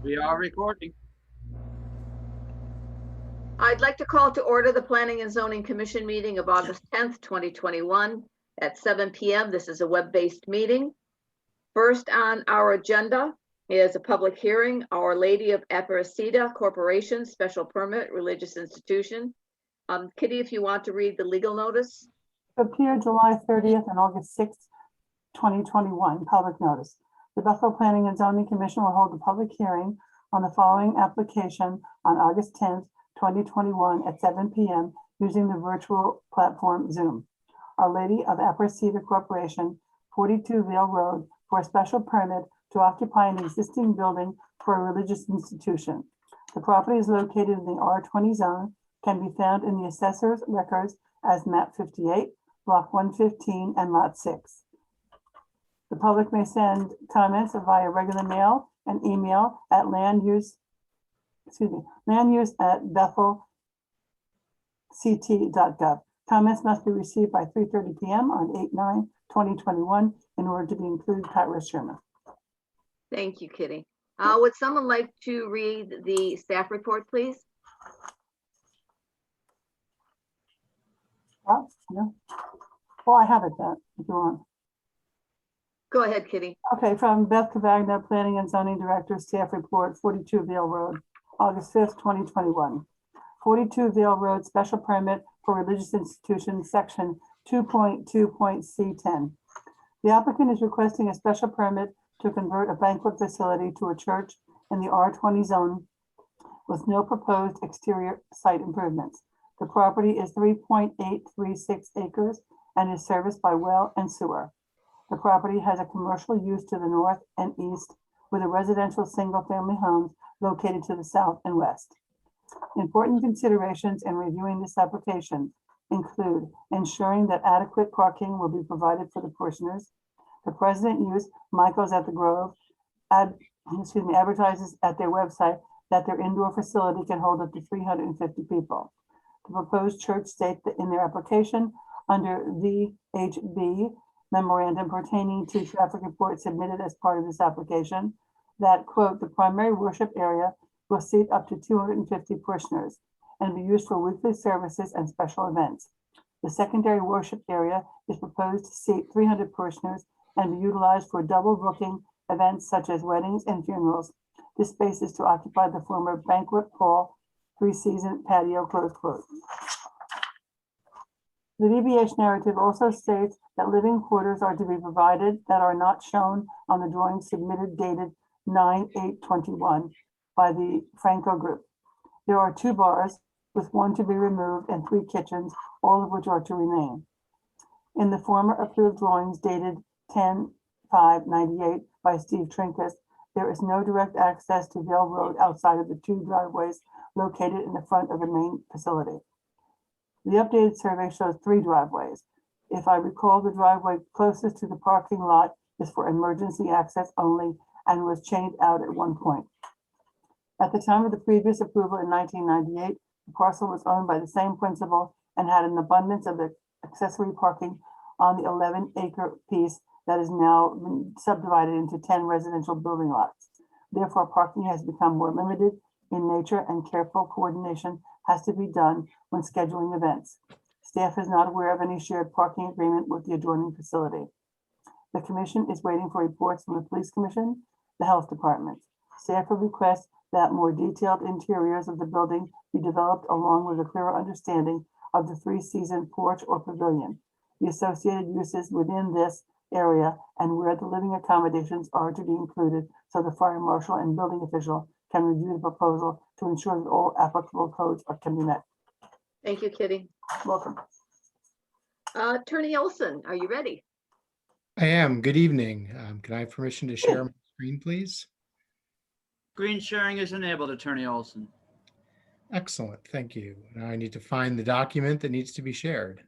We are recording. I'd like to call to order the Planning and Zoning Commission meeting of August 10th, 2021 at 7 p.m. This is a web-based meeting. First on our agenda is a public hearing, Our Lady of Aparecida Corporation, special permit, religious institution. Kitty, if you want to read the legal notice. Appear July 30th and August 6th, 2021, public notice. The Bethel Planning and Zoning Commission will hold a public hearing on the following application on August 10th, 2021 at 7 p.m. using the virtual platform Zoom. Our Lady of Aparecida Corporation, 42 Vale Road, for a special permit to occupy an existing building for a religious institution. The property is located in the R20 zone, can be found in the assessor's records as map 58, block 115, and lot 6. The public may send comments via regular mail and email at landuse@bethelct.gov. Comments must be received by 3:30 p.m. on 8/9/2021 in order to be included. Pat Sherman. Thank you, Kitty. Would someone like to read the staff report, please? No. Well, I have it then, if you want. Go ahead, Kitty. Okay, from Beth Cavagna, Planning and Zoning Director, staff report, 42 Vale Road, August 5th, 2021. 42 Vale Road, special permit for religious institutions, section 2.2.C10. The applicant is requesting a special permit to convert a banquet facility to a church in the R20 zone with no proposed exterior site improvements. The property is 3.836 acres and is serviced by well and sewer. The property has a commercial use to the north and east with a residential single-family homes located to the south and west. Important considerations in reviewing this application include ensuring that adequate parking will be provided for the parishioners. The present use, Michael's at the Grove, advertises at their website that their indoor facility can hold up to 350 people. The proposed church states that in their application under VHB memorandum pertaining to traffic reports submitted as part of this application that, quote, the primary worship area will seat up to 250 parishioners and be used for weekly services and special events. The secondary worship area is proposed to seat 300 parishioners and be utilized for double booking events such as weddings and funerals. This space is to occupy the former banquet hall, 3-season patio, close quote. The DBH narrative also states that living quarters are to be provided that are not shown on the drawing submitted dated 9/8/21 by the Franco Group. There are 2 bars with 1 to be removed and 3 kitchens, all of which are to remain. In the former approved drawings dated 10/5/98 by Steve Trinkus, there is no direct access to Vale Road outside of the 2 driveways located in the front of the main facility. The updated survey shows 3 driveways. If I recall, the driveway closest to the parking lot is for emergency access only and was chained out at one point. At the time of the previous approval in 1998, the parcel was owned by the same principal and had an abundance of the accessory parking on the 11-acre piece that is now been subdivided into 10 residential building lots. Therefore, parking has become more limited in nature and careful coordination has to be done when scheduling events. Staff is not aware of any shared parking agreement with the adjoining facility. The commission is waiting for reports from the police commission, the health department. Staff will request that more detailed interiors of the building be developed along with a clearer understanding of the 3-season porch or pavilion, the associated uses within this area, and where the living accommodations are to be included so the fire marshal and building official can review the proposal to ensure that all applicable codes can be met. Thank you, Kitty. Welcome. Attorney Olson, are you ready? I am. Good evening. Can I have permission to share my screen, please? Screen sharing is enabled, Attorney Olson. Excellent. Thank you. Now I need to find the document that needs to be shared.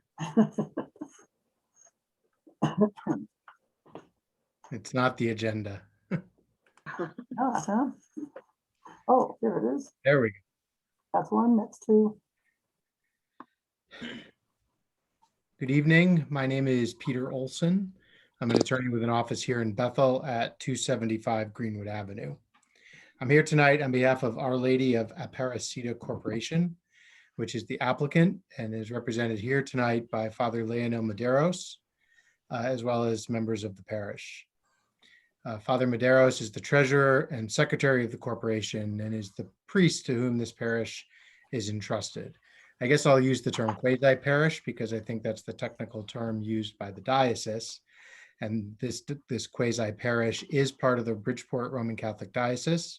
It's not the agenda. Oh, there it is. There we go. That's one. That's 2. Good evening. My name is Peter Olson. I'm an attorney with an office here in Bethel at 275 Greenwood Avenue. I'm here tonight on behalf of Our Lady of Aparecida Corporation, which is the applicant and is represented here tonight by Father Leonel Medeiros, as well as members of the parish. Father Medeiros is the treasurer and secretary of the corporation and is the priest to whom this parish is entrusted. I guess I'll use the term quasi-parish because I think that's the technical term used by the diocese. And this quasi-parish is part of the Bridgeport Roman Catholic Diocese.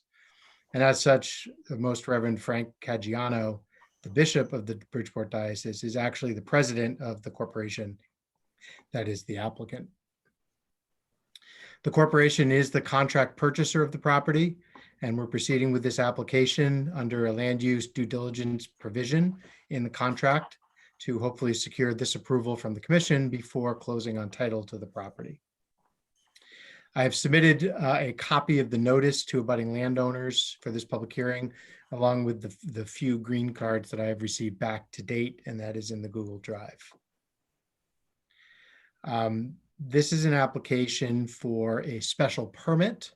And as such, the Most Reverend Frank Caggiano, the bishop of the Bridgeport Diocese, is actually the president of the corporation that is the applicant. The corporation is the contract purchaser of the property, and we're proceeding with this application under a land use due diligence provision in the contract to hopefully secure this approval from the commission before closing on title to the property. I have submitted a copy of the notice to abutting landowners for this public hearing, along with the few green cards that I have received back to date, and that is in the Google Drive. This is an application for a special permit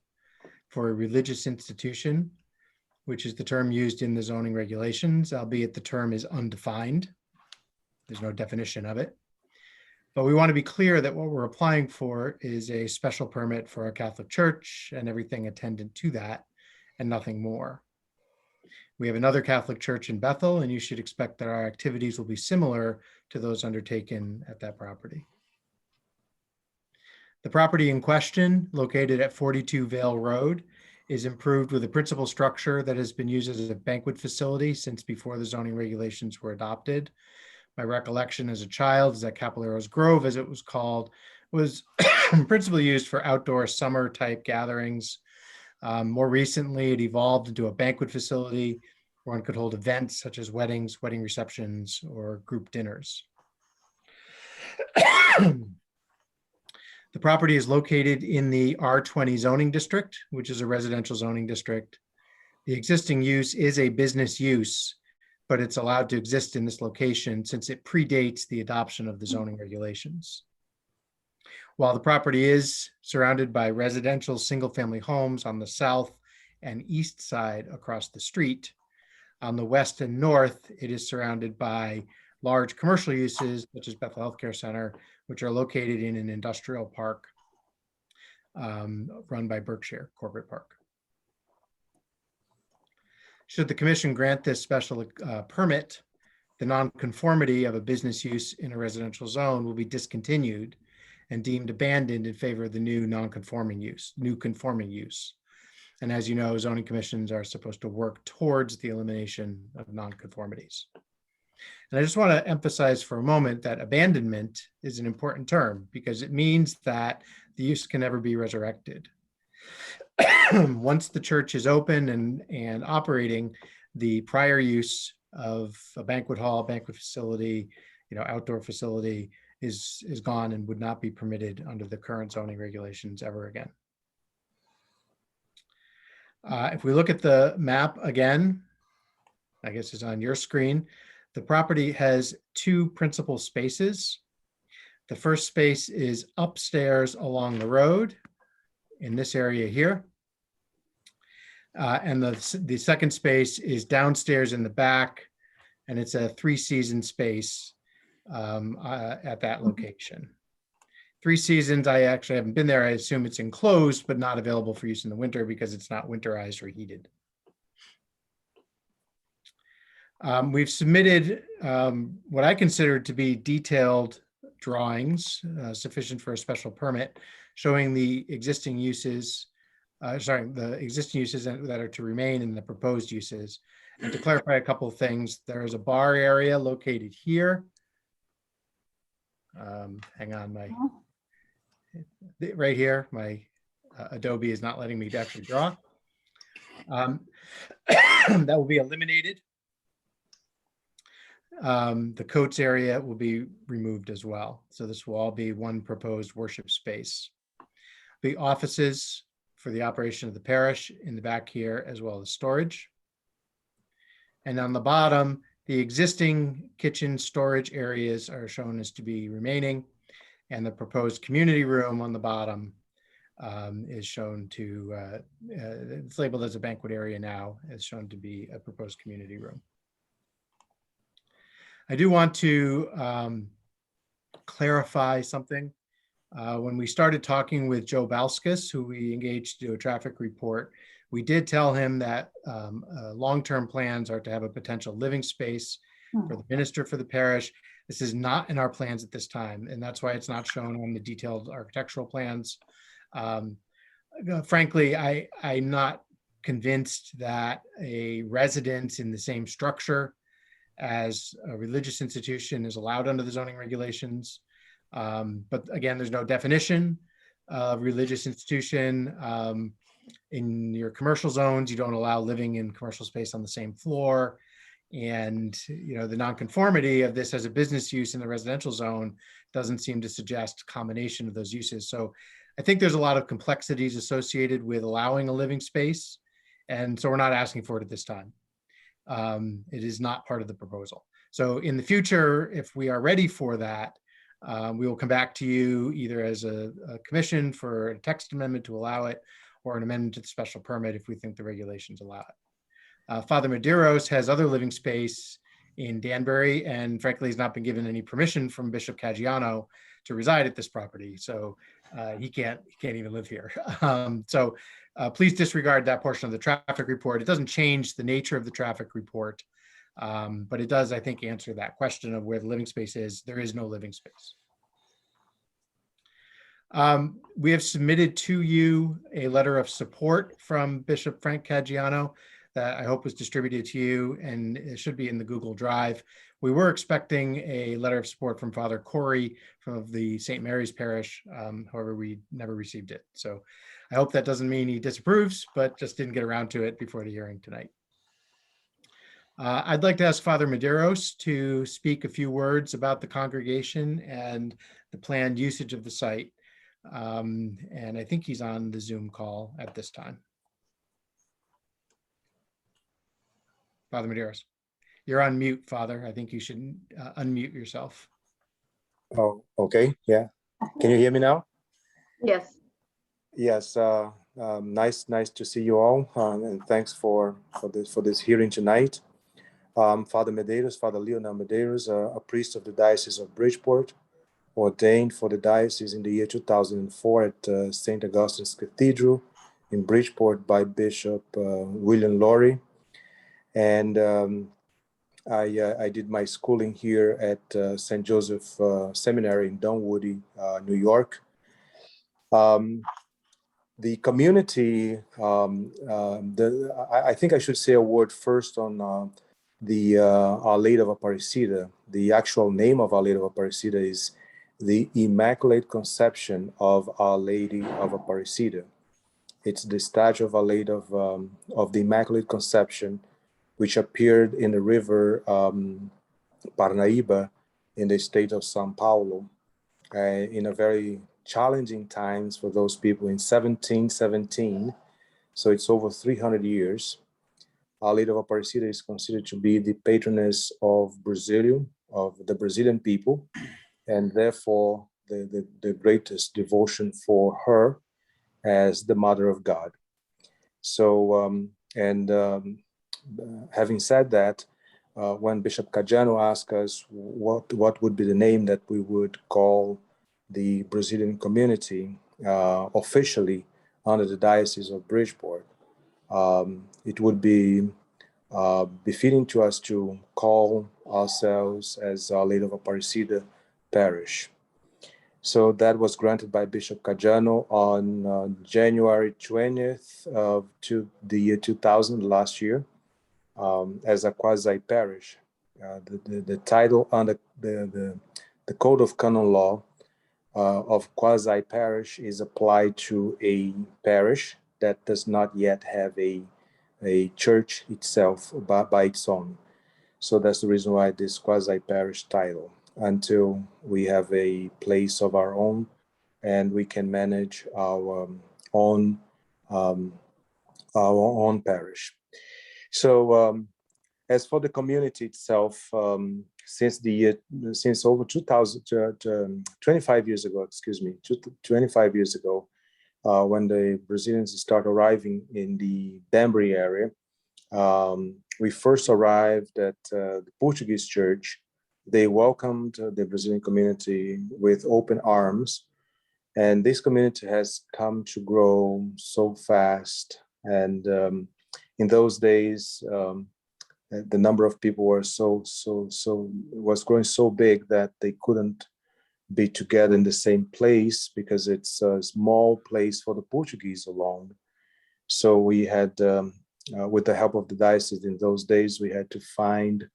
for a religious institution, which is the term used in the zoning regulations, albeit the term is undefined. There's no definition of it. But we want to be clear that what we're applying for is a special permit for a Catholic church and everything attendant to that, and nothing more. We have another Catholic church in Bethel, and you should expect that our activities will be similar to those undertaken at that property. The property in question, located at 42 Vale Road, is improved with a principal structure that has been used as a banquet facility since before the zoning regulations were adopted. My recollection as a child is that Caballeros Grove, as it was called, was principally used for outdoor summer type gatherings. More recently, it evolved into a banquet facility where one could hold events such as weddings, wedding receptions, or group dinners. The property is located in the R20 zoning district, which is a residential zoning district. The existing use is a business use, but it's allowed to exist in this location since it predates the adoption of the zoning regulations. While the property is surrounded by residential single-family homes on the south and east side across the street, on the west and north, it is surrounded by large commercial uses such as Bethel Healthcare Center, which are located in an industrial park run by Berkshire Corporate Park. Should the commission grant this special permit, the nonconformity of a business use in a residential zone will be discontinued and deemed abandoned in favor of the new conforming use. And as you know, zoning commissions are supposed to work towards the elimination of nonconformities. And I just want to emphasize for a moment that abandonment is an important term because it means that the use can never be resurrected. Once the church is open and operating, the prior use of a banquet hall, banquet facility, outdoor facility is gone and would not be permitted under the current zoning regulations ever again. If we look at the map again, I guess it's on your screen. The property has two principal spaces. The first space is upstairs along the road in this area here. And the second space is downstairs in the back, and it's a 3-season space at that location. 3 seasons, I actually haven't been there. I assume it's enclosed, but not available for use in the winter because it's not winterized or heated. We've submitted what I consider to be detailed drawings sufficient for a special permit showing the existing uses, the existing uses that are to remain and the proposed uses. And to clarify a couple of things, there is a bar area located here. Hang on, right here, my Adobe is not letting me actually draw. That will be eliminated. The coats area will be removed as well. So this will all be one proposed worship space. The offices for the operation of the parish in the back here, as well as storage. And on the bottom, the existing kitchen storage areas are shown as to be remaining, and the proposed community room on the bottom is shown to, it's labeled as a banquet area now, is shown to be a proposed community room. I do want to clarify something. When we started talking with Joe Balskis, who we engaged to do a traffic report, we did tell him that long-term plans are to have a potential living space for the minister for the parish. This is not in our plans at this time, and that's why it's not shown on the detailed architectural plans. Frankly, I'm not convinced that a residence in the same structure as a religious institution is allowed under the zoning regulations. But again, there's no definition of religious institution. In your commercial zones, you don't allow living in commercial space on the same floor. And the nonconformity of this as a business use in the residential zone doesn't seem to suggest combination of those uses. So I think there's a lot of complexities associated with allowing a living space. And so we're not asking for it at this time. It is not part of the proposal. So in the future, if we are ready for that, we will come back to you either as a commission for a text amendment to allow it, or an amendment to the special permit if we think the regulations allow it. Father Medeiros has other living space in Danbury, and frankly, he's not been given any permission from Bishop Caggiano to reside at this property. So he can't even live here. So please disregard that portion of the traffic report. It doesn't change the nature of the traffic report, but it does, I think, answer that question of where the living space is. There is no living space. We have submitted to you a letter of support from Bishop Frank Caggiano that I hope was distributed to you, and it should be in the Google Drive. We were expecting a letter of support from Father Corey from the St. Mary's Parish. However, we never received it. So I hope that doesn't mean he disapproves, but just didn't get around to it before the hearing tonight. I'd like to ask Father Medeiros to speak a few words about the congregation and the planned usage of the site. And I think he's on the Zoom call at this time. Father Medeiros, you're on mute, Father. I think you should unmute yourself. Oh, okay. Yeah. Can you hear me now? Yes. Yes. Nice to see you all, and thanks for this hearing tonight. Father Medeiros, Father Leonel Medeiros, a priest of the Diocese of Bridgeport, ordained for the diocese in the year 2004 at St. Augustine's Cathedral in Bridgeport by Bishop William Laurie. And I did my schooling here at St. Joseph Seminary in Dunwoody, New York. The community, I think I should say a word first on the Our Lady of Aparecida. The actual name of Our Lady of Aparecida is the Immaculate Conception of Our Lady of Aparecida. It's the statue of Our Lady of the Immaculate Conception, which appeared in the river Parnaíba in the state of São Paulo in a very challenging times for those people in 1717. So it's over 300 years. Our Lady of Aparecida is considered to be the patroness of the Brazilian people, and therefore the greatest devotion for her as the Mother of God. So, having said that, when Bishop Caggiano asked us what would be the name that we would call the Brazilian community officially under the Diocese of Bridgeport, it would be befitting to us to call ourselves as Our Lady of Aparecida Parish. So that was granted by Bishop Caggiano on January 20th of the year 2000, last year, as a quasi-parish. The title under the Code of Canon Law of quasi-parish is applied to a parish that does not yet have a church itself by its own. So that's the reason why this quasi-parish title, until we have a place of our own and we can manage our own parish. So as for the community itself, since over 25 years ago, when the Brazilians start arriving in the Danbury area, we first arrived at the Portuguese church. They welcomed the Brazilian community with open arms. And this community has come to grow so fast. And in those days, the number of people were was growing so big that they couldn't be together in the same place because it's a small place for the Portuguese alone. So we had, with the help of the diocese in those days, we had to find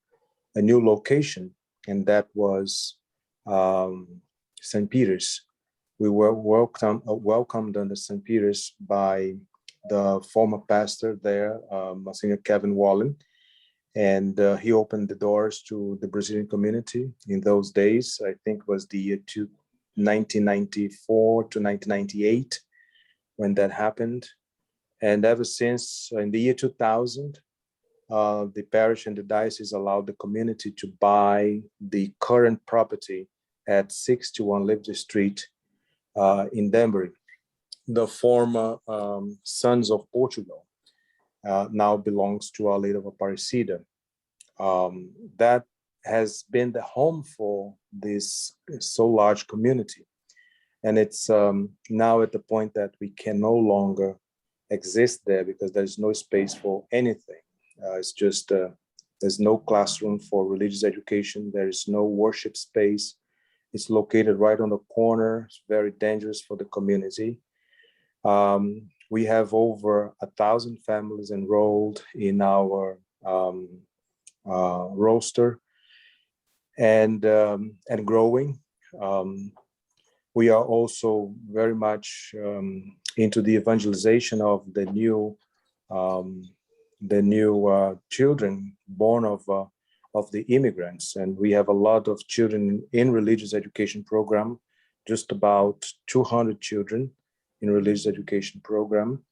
a new location, and that was St. Peter's. We were welcomed under St. Peter's by the former pastor there, Monsignor Kevin Wallen, and he opened the doors to the Brazilian community in those days. I think it was the year 1994 to 1998 when that happened. And ever since, in the year 2000, the parish and the diocese allowed the community to buy the current property at 61 Liberty Street in Danbury. The former Sons of Portugal now belongs to Our Lady of Aparecida. That has been the home for this so large community. And it's now at the point that we can no longer exist there because there's no space for anything. It's just, there's no classroom for religious education. There is no worship space. It's located right on the corner. It's very dangerous for the community. We have over 1,000 families enrolled in our roster and growing. We are also very much into the evangelization of the new children born of the immigrants. And we have a lot of children in religious education program, just about 200 children in religious education program.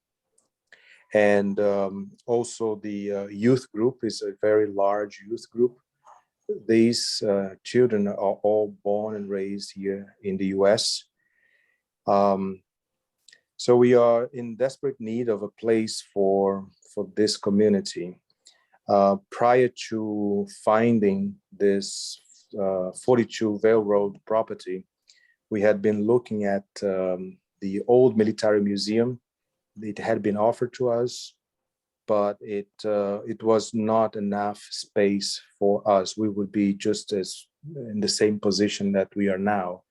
And also the youth group is a very large youth group. These children are all born and raised here in the US. So we are in desperate need of a place for this community. Prior to finding this 42 Vale Road property, we had been looking at the old military museum. It had been offered to us, but it was not enough space for us. We would be just as in the same position that we are now.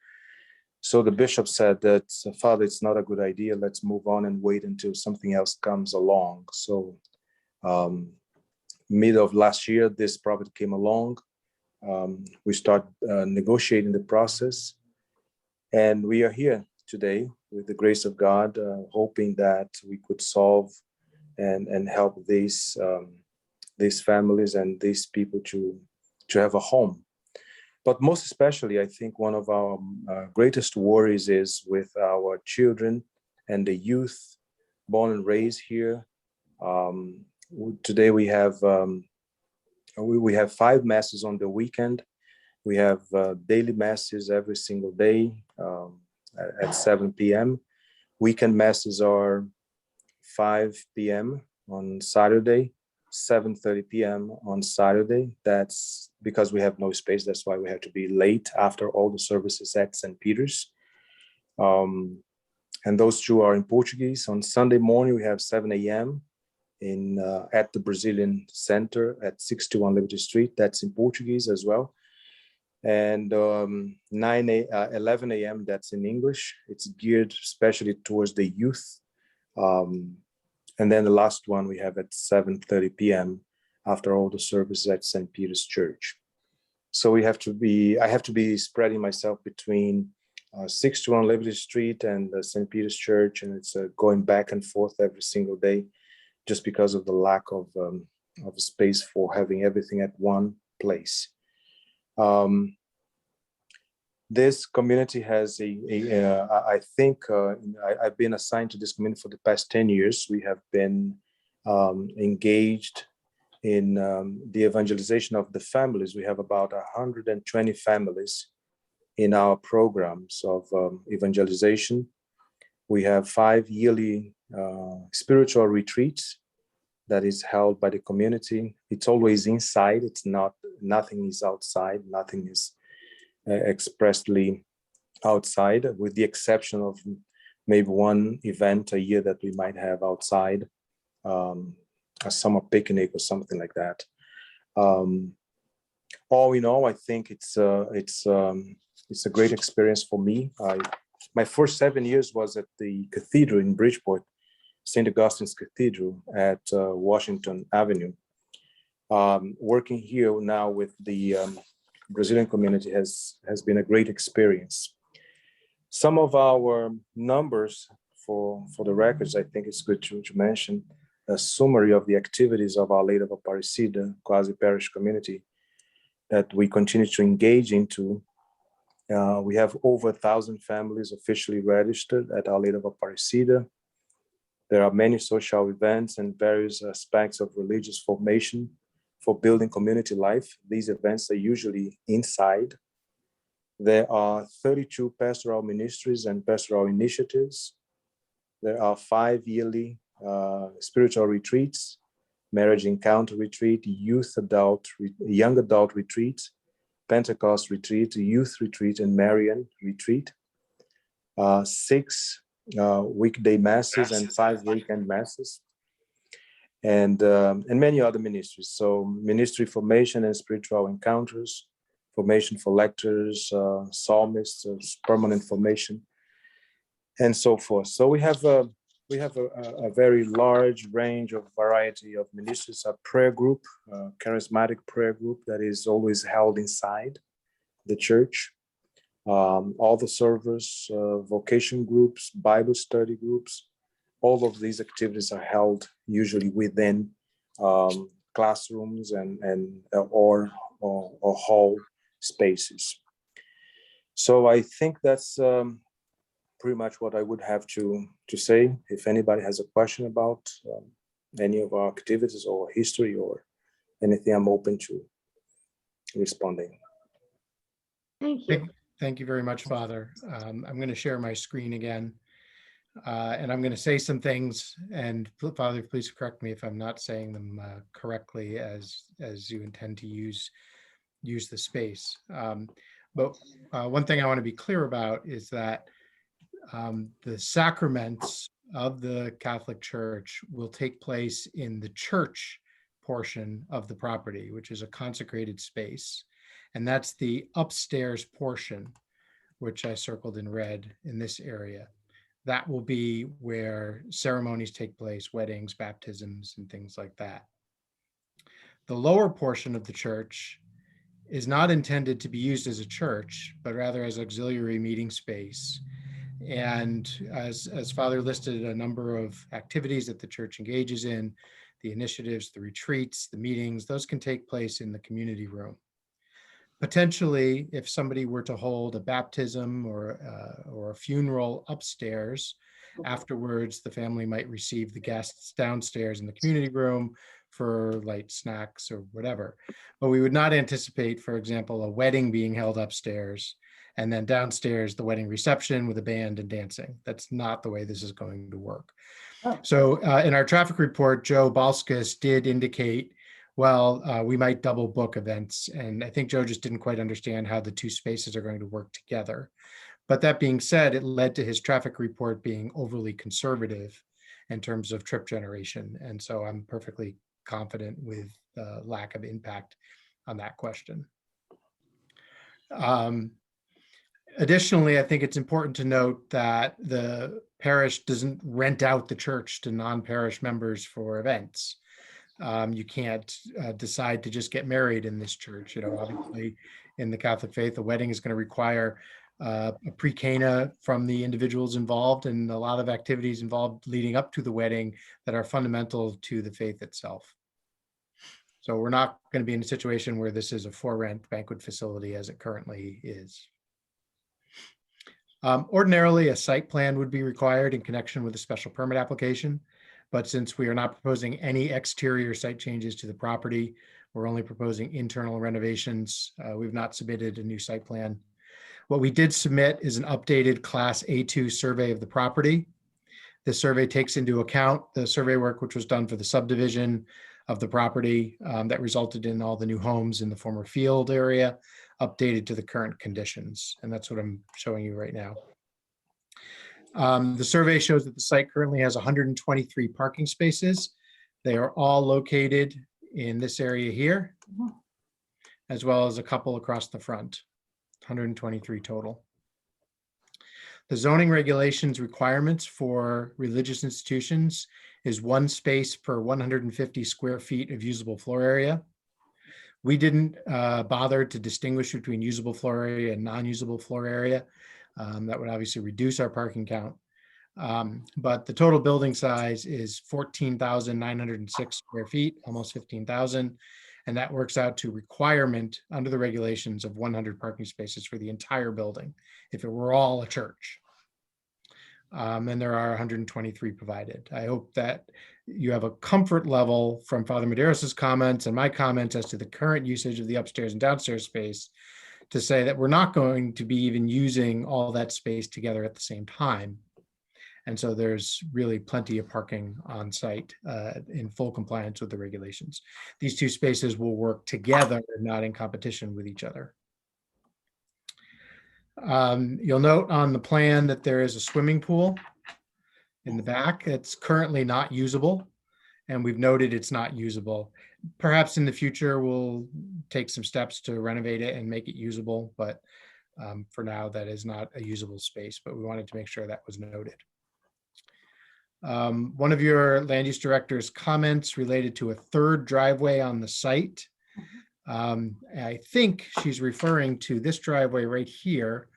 So the bishop said that, Father, it's not a good idea. Let's move on and wait until something else comes along. So mid of last year, this property came along. We start negotiating the process, and we are here today with the grace of God, hoping that we could solve and help these families and these people to have a home. But most especially, I think one of our greatest worries is with our children and the youth born and raised here. Today we have 5 masses on the weekend. We have daily masses every single day at 7 p.m. Weekend masses are 5 p.m. on Saturday, 7:30 p.m. on Saturday. That's because we have no space. That's why we have to be late after all the services at St. Peter's. And those 2 are in Portuguese. On Sunday morning, we have 7 a.m. At the Brazilian Center at 61 Liberty Street. That's in Portuguese as well. And 11 a.m. that's in English. It's geared especially towards the youth. And then the last one we have at 7:30 p.m. after all the services at St. Peter's Church. So I have to be spreading myself between 61 Liberty Street and St. Peter's Church, and it's going back and forth every single day, just because of the lack of space for having everything at one place. This community has I think I've been assigned to this community for the past 10 years. We have been engaged in the evangelization of the families. We have about 120 families in our programs of evangelization. We have 5 yearly spiritual retreats that is held by the community. It's always inside. It's not, nothing is outside. Nothing is expressly outside, with the exception of maybe one event a year that we might have outside, a summer picnic or something like that. All in all, I think it's a great experience for me. My first 7 years was at the cathedral in Bridgeport, St. Augustine's Cathedral at Washington Avenue. Working here now with the Brazilian community has been a great experience. Some of our numbers for the records, I think it's good to mention a summary of the activities of Our Lady of Aparecida quasi-parish community that we continue to engage into. We have over 1,000 families officially registered at Our Lady of Aparecida. There are many social events and various aspects of religious formation for building community life. These events are usually inside. There are 32 pastoral ministries and pastoral initiatives. There are 5 yearly spiritual retreats, marriage encounter retreat, young adult retreat, Pentecost retreat, youth retreat, and Marian retreat. 6 weekday masses and 5 weekend masses, and many other ministries. So ministry formation and spiritual encounters, formation for lectors, psalmists, permanent formation, and so forth. So we have a very large range of variety of ministries. A prayer group, charismatic prayer group that is always held inside the church. All the servers, vocation groups, Bible study groups, all of these activities are held usually within classrooms or hall spaces. So I think that's pretty much what I would have to say. If anybody has a question about any of our activities or history or anything, I'm open to responding. Thank you. Thank you very much, Father. I'm going to share my screen again, and I'm going to say some things. And Father, please correct me if I'm not saying them correctly as you intend to use the space. But one thing I want to be clear about is that the sacraments of the Catholic Church will take place in the church portion of the property, which is a consecrated space. And that's the upstairs portion, which I circled in red in this area. That will be where ceremonies take place, weddings, baptisms, and things like that. The lower portion of the church is not intended to be used as a church, but rather as auxiliary meeting space. And as Father listed a number of activities that the church engages in, the initiatives, the retreats, the meetings, those can take place in the community room. Potentially, if somebody were to hold a baptism or a funeral upstairs, afterwards the family might receive the guests downstairs in the community room for light snacks or whatever. But we would not anticipate, for example, a wedding being held upstairs and then downstairs the wedding reception with a band and dancing. That's not the way this is going to work. Oh. So in our traffic report, Joe Balskas did indicate, well, we might double book events. And I think Joe just didn't quite understand how the two spaces are going to work together. But that being said, it led to his traffic report being overly conservative in terms of trip generation. And so I'm perfectly confident with the lack of impact on that question. Additionally, I think it's important to note that the parish doesn't rent out the church to non-parish members for events. You can't decide to just get married in this church. You know, obviously in the Catholic faith, a wedding is going to require a pre-cana from the individuals involved and a lot of activities involved leading up to the wedding that are fundamental to the faith itself. So we're not going to be in a situation where this is a for-rent banquet facility as it currently is. Ordinarily, a site plan would be required in connection with a special permit application. But since we are not proposing any exterior site changes to the property, we're only proposing internal renovations. We've not submitted a new site plan. What we did submit is an updated Class A2 survey of the property. This survey takes into account the survey work which was done for the subdivision of the property that resulted in all the new homes in the former field area, updated to the current conditions. And that's what I'm showing you right now. The survey shows that the site currently has 123 parking spaces. They are all located in this area here, as well as a couple across the front, 123 total. The zoning regulations requirements for religious institutions is 1 space per 150 square feet of usable floor area. We didn't bother to distinguish between usable floor area and non-usable floor area. That would obviously reduce our parking count. But the total building size is 14,906 square feet, almost 15,000. And that works out to requirement under the regulations of 100 parking spaces for the entire building, if it were all a church. And there are 123 provided. I hope that you have a comfort level from Father Medeiros' comments and my comments as to the current usage of the upstairs and downstairs space to say that we're not going to be even using all that space together at the same time. And so there's really plenty of parking on site in full compliance with the regulations. These two spaces will work together, not in competition with each other. You'll note on the plan that there is a swimming pool in the back. It's currently not usable, and we've noted it's not usable. Perhaps in the future, we'll take some steps to renovate it and make it usable, but for now, that is not a usable space, but we wanted to make sure that was noted. One of your land use director's comments related to a third driveway on the site. I think she's referring to this driveway right here,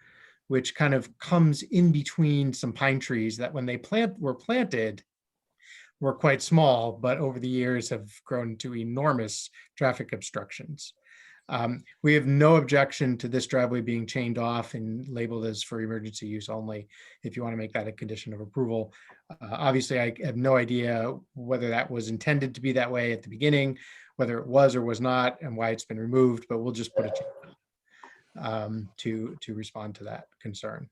which kind of comes in between some pine trees that when they were planted were quite small, but over the years have grown to enormous traffic obstructions. We have no objection to this driveway being chained off and labeled as for emergency use only, if you want to make that a condition of approval. Obviously, I have no idea whether that was intended to be that way at the beginning, whether it was or was not, and why it's been removed, but we'll just put it to respond to that concern.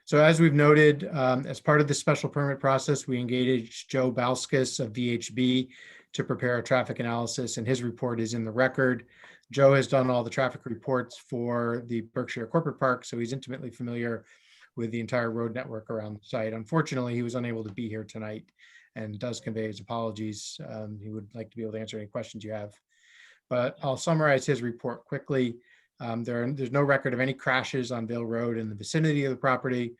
So as we've noted, as part of the special permit process, we engaged Joe Balskis of VHB to prepare a traffic analysis, and his report is in the record. Joe has done all the traffic reports for the Berkshire Corporate Park, so he's intimately familiar with the entire road network around the site. Unfortunately, he was unable to be here tonight and does convey his apologies. He would like to be able to answer any questions you have. But I'll summarize his report quickly. There's no record of any crashes on Vale Road in the vicinity of the property.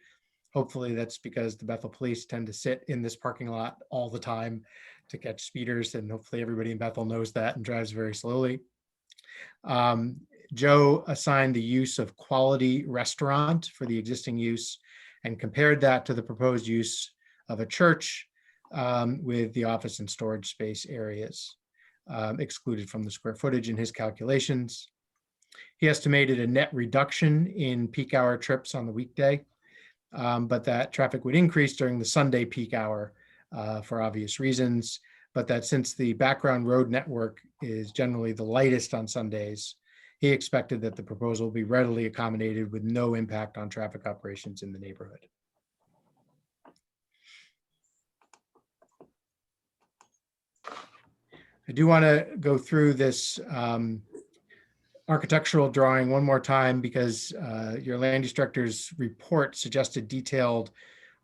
Hopefully that's because the Bethel police tend to sit in this parking lot all the time to catch speeders, and hopefully everybody in Bethel knows that and drives very slowly. Joe assigned the use of quality restaurant for the existing use and compared that to the proposed use of a church with the office and storage space areas excluded from the square footage in his calculations. He estimated a net reduction in peak hour trips on the weekday, but that traffic would increase during the Sunday peak hour for obvious reasons, but that since the background road network is generally the lightest on Sundays, he expected that the proposal will be readily accommodated with no impact on traffic operations in the neighborhood. I do want to go through this architectural drawing one more time because your land use director's report suggested detailed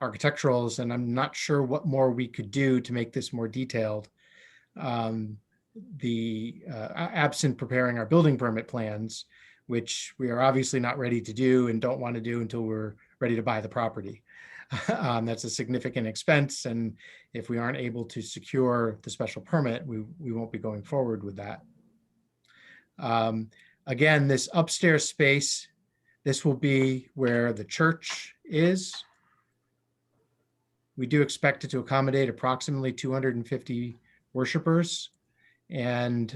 architecturals, and I'm not sure what more we could do to make this more detailed. Absent preparing our building permit plans, which we are obviously not ready to do and don't want to do until we're ready to buy the property. That's a significant expense, and if we aren't able to secure the special permit, we won't be going forward with that. Again, this upstairs space, this will be where the church is. We do expect it to accommodate approximately 250 worshipers. And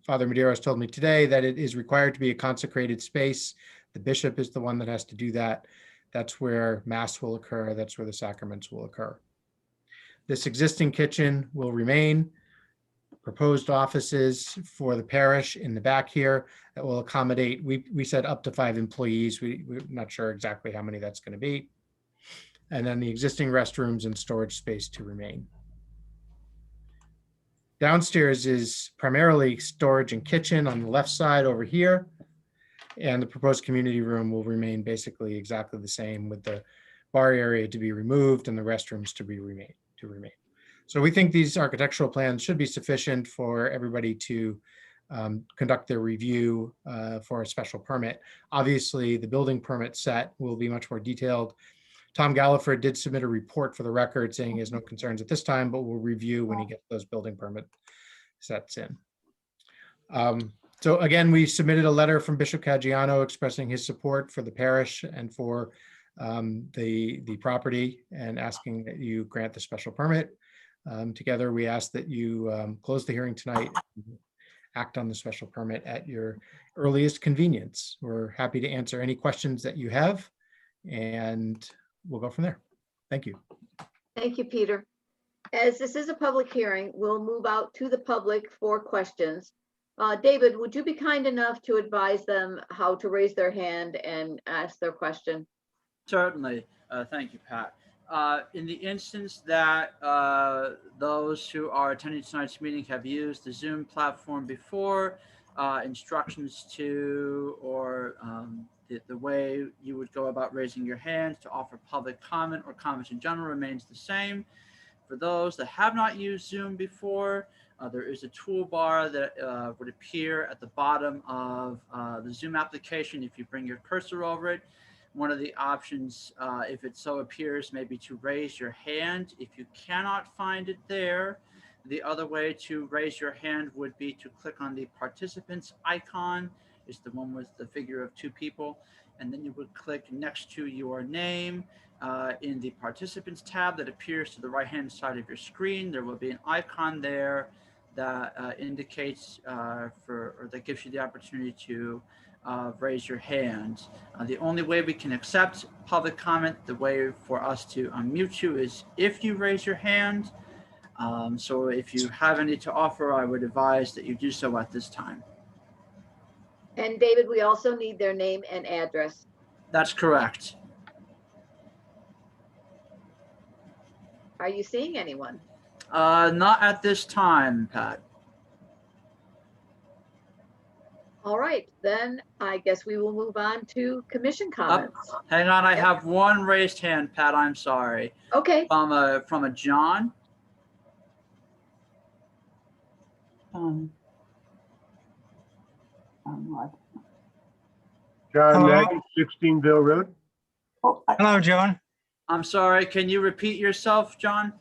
Father Medeiros told me today that it is required to be a consecrated space. The bishop is the one that has to do that. That's where Mass will occur. That's where the sacraments will occur. This existing kitchen will remain. Proposed offices for the parish in the back here that will accommodate, we said up to 5 employees. We're not sure exactly how many that's going to be. and then the existing restrooms and storage space to remain. Downstairs is primarily storage and kitchen on the left side over here. And the proposed community room will remain basically exactly the same, with the bar area to be removed and the restrooms to remain. So we think these architectural plans should be sufficient for everybody to conduct their review for a special permit. Obviously, the building permit set will be much more detailed. Tom Galliford did submit a report for the record saying he has no concerns at this time, but we'll review when he gets those building permit sets in. So again, we submitted a letter from Bishop Caggiano expressing his support for the parish and for the property, and asking that you grant the special permit. Together, we ask that you close the hearing tonight, and act on the special permit at your earliest convenience. We're happy to answer any questions that you have, and we'll go from there. Thank you. Thank you, Peter. As this is a public hearing, we'll move out to the public for questions. David, would you be kind enough to advise them how to raise their hand and ask their question? Certainly. Thank you, Pat. In the instance that those who are attending tonight's meeting have used the Zoom platform before, instructions to, or the way you would go about raising your hand to offer public comment or comments in general remains the same. For those that have not used Zoom before, there is a toolbar that would appear at the bottom of the Zoom application if you bring your cursor over it. One of the options, if it so appears, may be to raise your hand. If you cannot find it there, the other way to raise your hand would be to click on the participants icon. It's the one with the figure of two people. And then you would click next to your name in the participants tab that appears to the right-hand side of your screen. There will be an icon there that indicates or that gives you the opportunity to raise your hand. The only way we can accept public comment, the way for us to unmute you, is if you raise your hand. So if you have any to offer, I would advise that you do so at this time. And David, we also need their name and address. That's correct. Are you seeing anyone? Not at this time, Pat. All right, then I guess we will move on to commission comments. Hang on, I Yep. have one raised hand, Pat. I'm sorry. Okay, From a John. What? John Hello? Nagy, 16 Road. Oh, Hello, John. I'm sorry. Can you repeat yourself, John?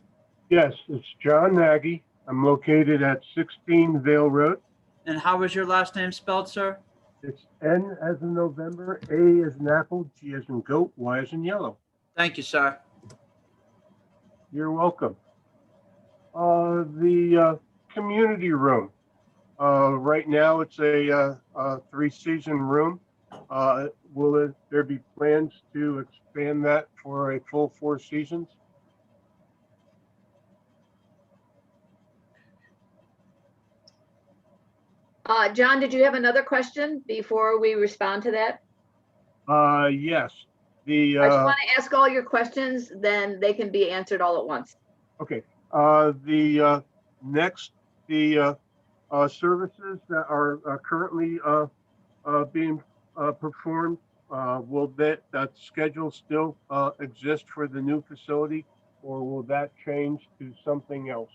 Yes, it's John Nagy. I'm located at 16 Vale Road. And how is your last name spelled, sir? It's N as in November, A as in apple, G as in goat, Y as in yellow. Thank you, sir. You're welcome. The community room. Right now, it's a 3-season room. Will there be plans to expand that for a full 4 seasons? John, did you have another question before we respond to that? Yes. I just want to ask all your questions, then they can be answered all at once. Okay, next, the services that are currently being performed, will that schedule still exist for the new facility, or will that change to something else?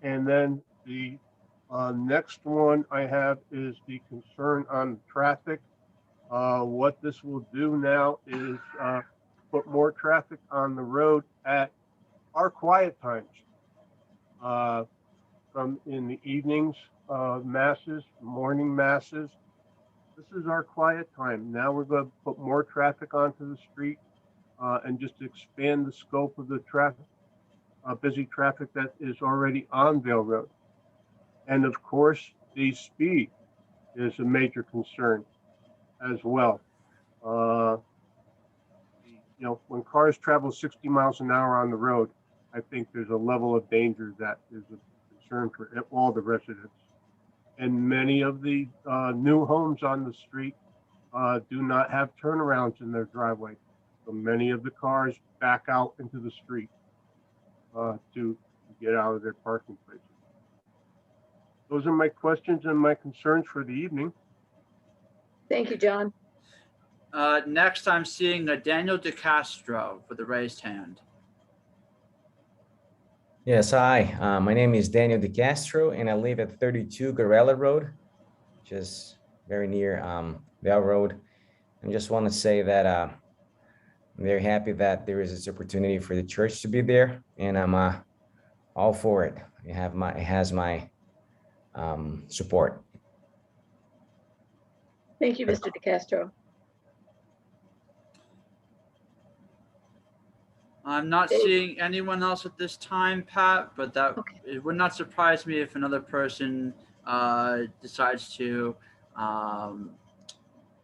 And then the next one I have is the concern on traffic. What this will do now is put more traffic on the road at our quiet times. From in the evenings, masses, morning masses. This is our quiet time. Now we're going to put more traffic onto the street and just expand the scope of the traffic, busy traffic that is already on Vale Road. And of course, the speed is a major concern as well. You know, when cars travel 60 miles an hour on the road, I think there's a level of danger that is a concern for all the residents. And many of the new homes on the street do not have turnarounds in their driveway. So many of the cars back out into the street to get out of their parking places. Those are my questions and my concerns for the evening. Thank you, John. Next, I'm seeing Daniel DeCastro with the raised hand. Yes, hi. My name is Daniel DeCastro, and I live at 32 Garella Road, just very near Bell Road. I just want to say that I'm very happy that there is this opportunity for the church to be there, and I'm all for it. It has my support. Thank you, Mr. DeCastro. I'm not Dave? seeing anyone else at this time, Pat, but that Okay. it would not surprise me if another person decides to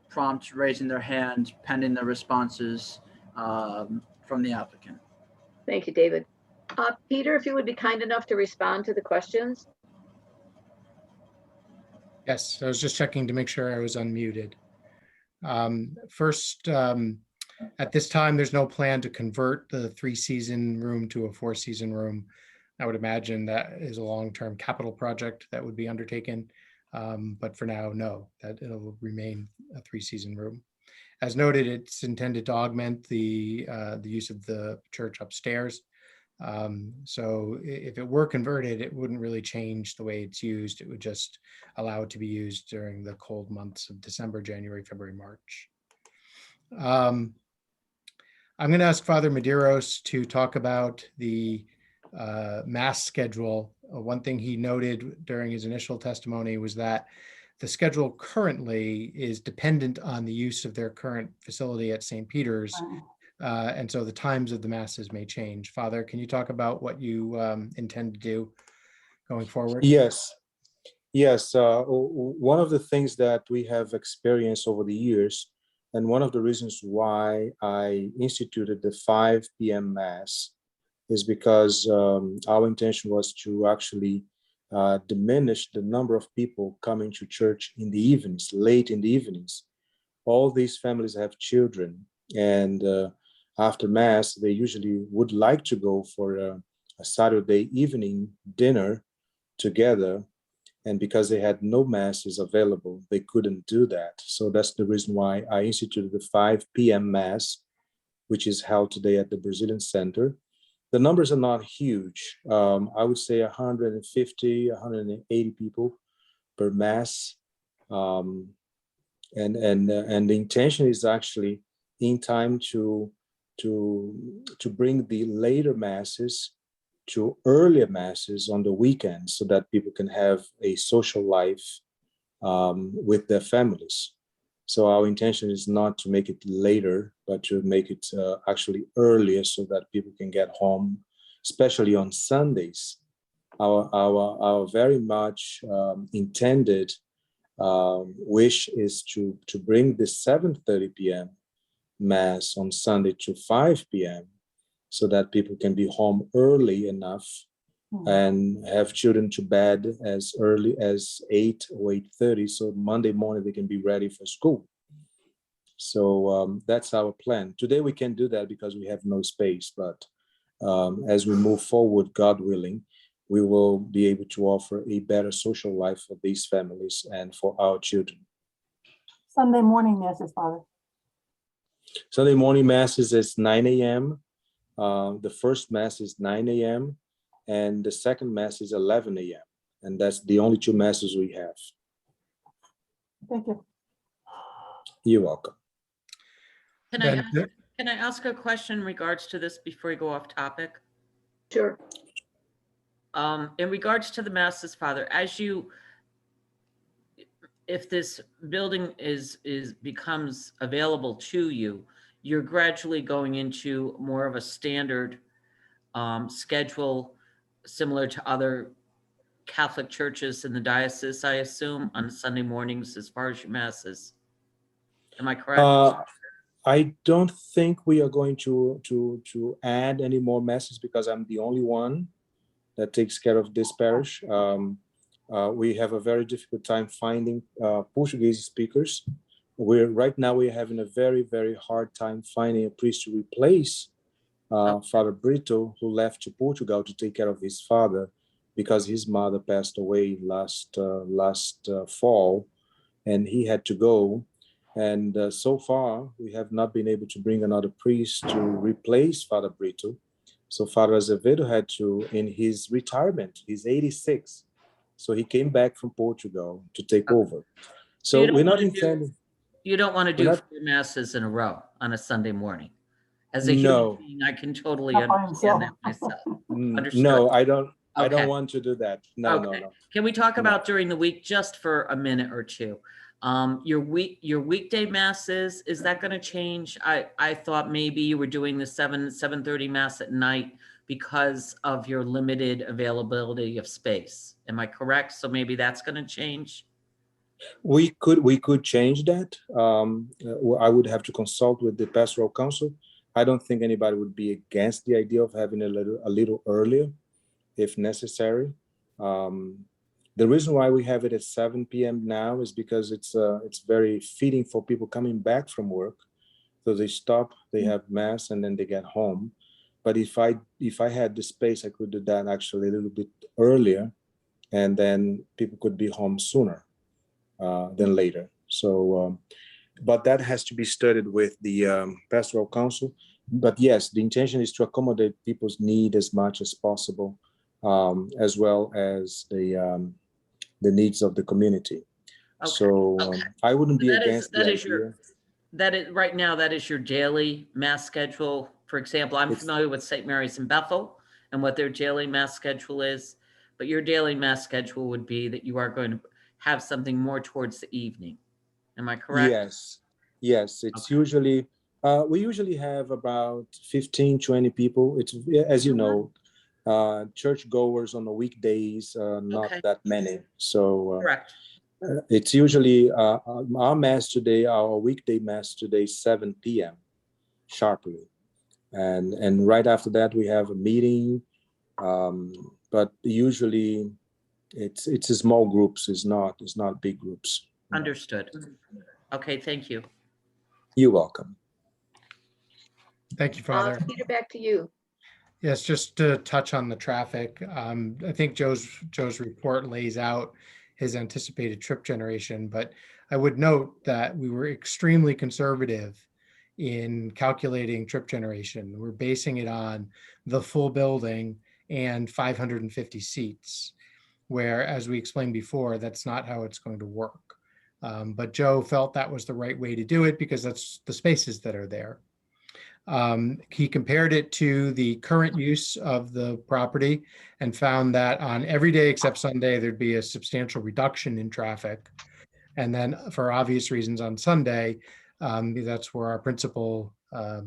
prompt raising their hand pending the responses from the applicant. Thank you, David. Peter, if you would be kind enough to respond to the questions. Yes, I was just checking to make sure I was unmuted. First, at this time, there's no plan to convert the 3-season room to a 4-season room. I would imagine that is a long-term capital project that would be undertaken. But for now, no, that it'll remain a 3-season room. As noted, it's intended to augment the use of the church upstairs. So if it were converted, it wouldn't really change the way it's used. It would just allow it to be used during the cold months of December, January, February, March. I'm going to ask Father Medeiros to talk about the Mass schedule. One thing he noted during his initial testimony was that the schedule currently is dependent on the use of their current facility at St. Peter's. And so the times of the Masses may change. Father, can you talk about what you intend to do going forward? Yes. One of the things that we have experienced over the years, and one of the reasons why I instituted the 5 p.m. Mass, is because our intention was to actually diminish the number of people coming to church in the evenings, late in the evenings. All these families have children, and after Mass, they usually would like to go for a Saturday evening dinner together. And because they had no Masses available, they couldn't do that. So that's the reason why I instituted the 5 p.m. Mass, which is held today at the Brazilian Center. The numbers are not huge. I would say 150, 180 people per Mass. And the intention is actually in time to bring the later Masses to earlier Masses on the weekends so that people can have a social life with their families. So our intention is not to make it later, but to make it actually earlier so that people can get home, especially on Sundays. Our very much intended wish is to bring the 7:30 p.m. Mass on Sunday to 5 p.m. so that people can be home early enough and have children to bed as early as 8 or 8:30, so Monday morning they can be ready for school. So that's our plan. Today we can't do that because we have no space, but as we move forward, God willing, we will be able to offer a better social life for these families and for our children. Sunday morning Masses, Father. Sunday morning Masses is 9 a.m. The first Mass is 9 a.m. and the second Mass is 11 a.m. And that's the only 2 Masses we have. Thank you. You're welcome. Can I ask a question in regards to this before we go off topic? Sure. In regards to the Masses, Father, if this building becomes available to you, you're gradually going into more of a standard schedule similar to other Catholic churches in the diocese, I assume, on Sunday mornings as far as your Masses. Am I correct? I don't think we are going to add any more Masses because I'm the only one that takes care of this parish. We have a very difficult time finding Portuguese speakers right now we're having a very hard time finding a priest to replace Father Brito, who left to Portugal to take care of his father because his mother passed away last fall, and he had to go. And so far, we have not been able to bring another priest to replace Father Brito. So Father Azevedo had to, in his retirement, he's 86. So he came back from Portugal to take over. So you don't we're not wanna do- intending. You don't want to We're do not- 4 masses in a row on a Sunday morning. As a human No, being, I can totally Not by understand that himself. myself. no, Understood. I don't. I don't Okay. want to do that. No, Okay. no. Can we talk No. about during the week just for a minute or two? Your weekday masses, is that going to change? I thought maybe you were doing the 7:30 mass at night because of your limited availability of space. Am I correct? So maybe that's going to change? We could change that. I would have to consult with the pastoral council. I don't think anybody would be against the idea of having a little earlier, if necessary. The reason why we have it at 7 p.m. now is because it's very fitting for people coming back from work. So they stop, they have mass, and then they get home. But if I had the space, I could do that actually a little bit earlier, and then people could be home sooner than later. So, but that has to be studied with the pastoral council. But yes, the intention is to accommodate people's need as much as possible, as well as the needs of the community. Okay. So I wouldn't be That is- against that the is your- idea. That is right now, that is your daily mass schedule. For example, I'm It's- familiar with St. Mary's in Bethel and what their daily mass schedule is. But your daily mass schedule would be that you are going to have something more towards the evening. Am I correct? Yes. It's Okay. usually, we usually have about 15, 20 people. It's, as you know, church goers on the weekdays, not Okay. that many. So Correct. it's usually our mass today, our weekday mass today, 7 p.m. sharply. And right after that, we have a meeting. But usually it's small groups, it's not big groups. Understood. Okay, thank you. You're welcome. Thank you, Father. Peter, back to you. Yes, just to touch on the traffic. I think Joe's report lays out his anticipated trip generation, but I would note that we were extremely conservative in calculating trip generation. We're basing it on the full building and 550 seats, where, as we explained before, that's not how it's going to work. But Joe felt that was the right way to do it because that's the spaces that are there. He compared it to the current use of the property and found that on every day except Sunday, there'd be a substantial reduction in traffic. And then for obvious reasons on Sunday, that's where our principal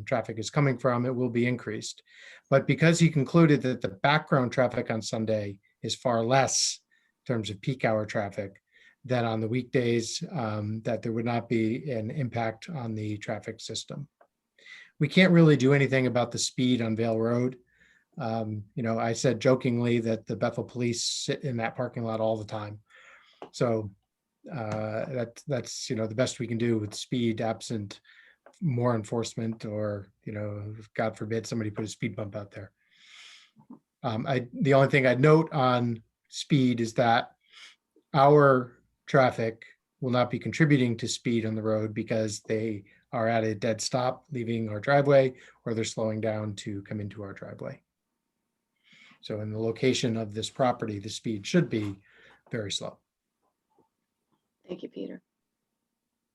traffic is coming from, it will be increased. But because he concluded that the background traffic on Sunday is far less in terms of peak hour traffic than on the weekdays, that there would not be an impact on the traffic system. We can't really do anything about the speed on Vale Road. I said jokingly that the Bethel police sit in that parking lot all the time. So that's the best we can do with speed, absent more enforcement or, God forbid, somebody put a speed bump out there. The only thing I'd note on speed is that our traffic will not be contributing to speed on the road because they are at a dead stop leaving our driveway, or they're slowing down to come into our driveway. So in the location of this property, the speed should be very slow. Thank you, Peter.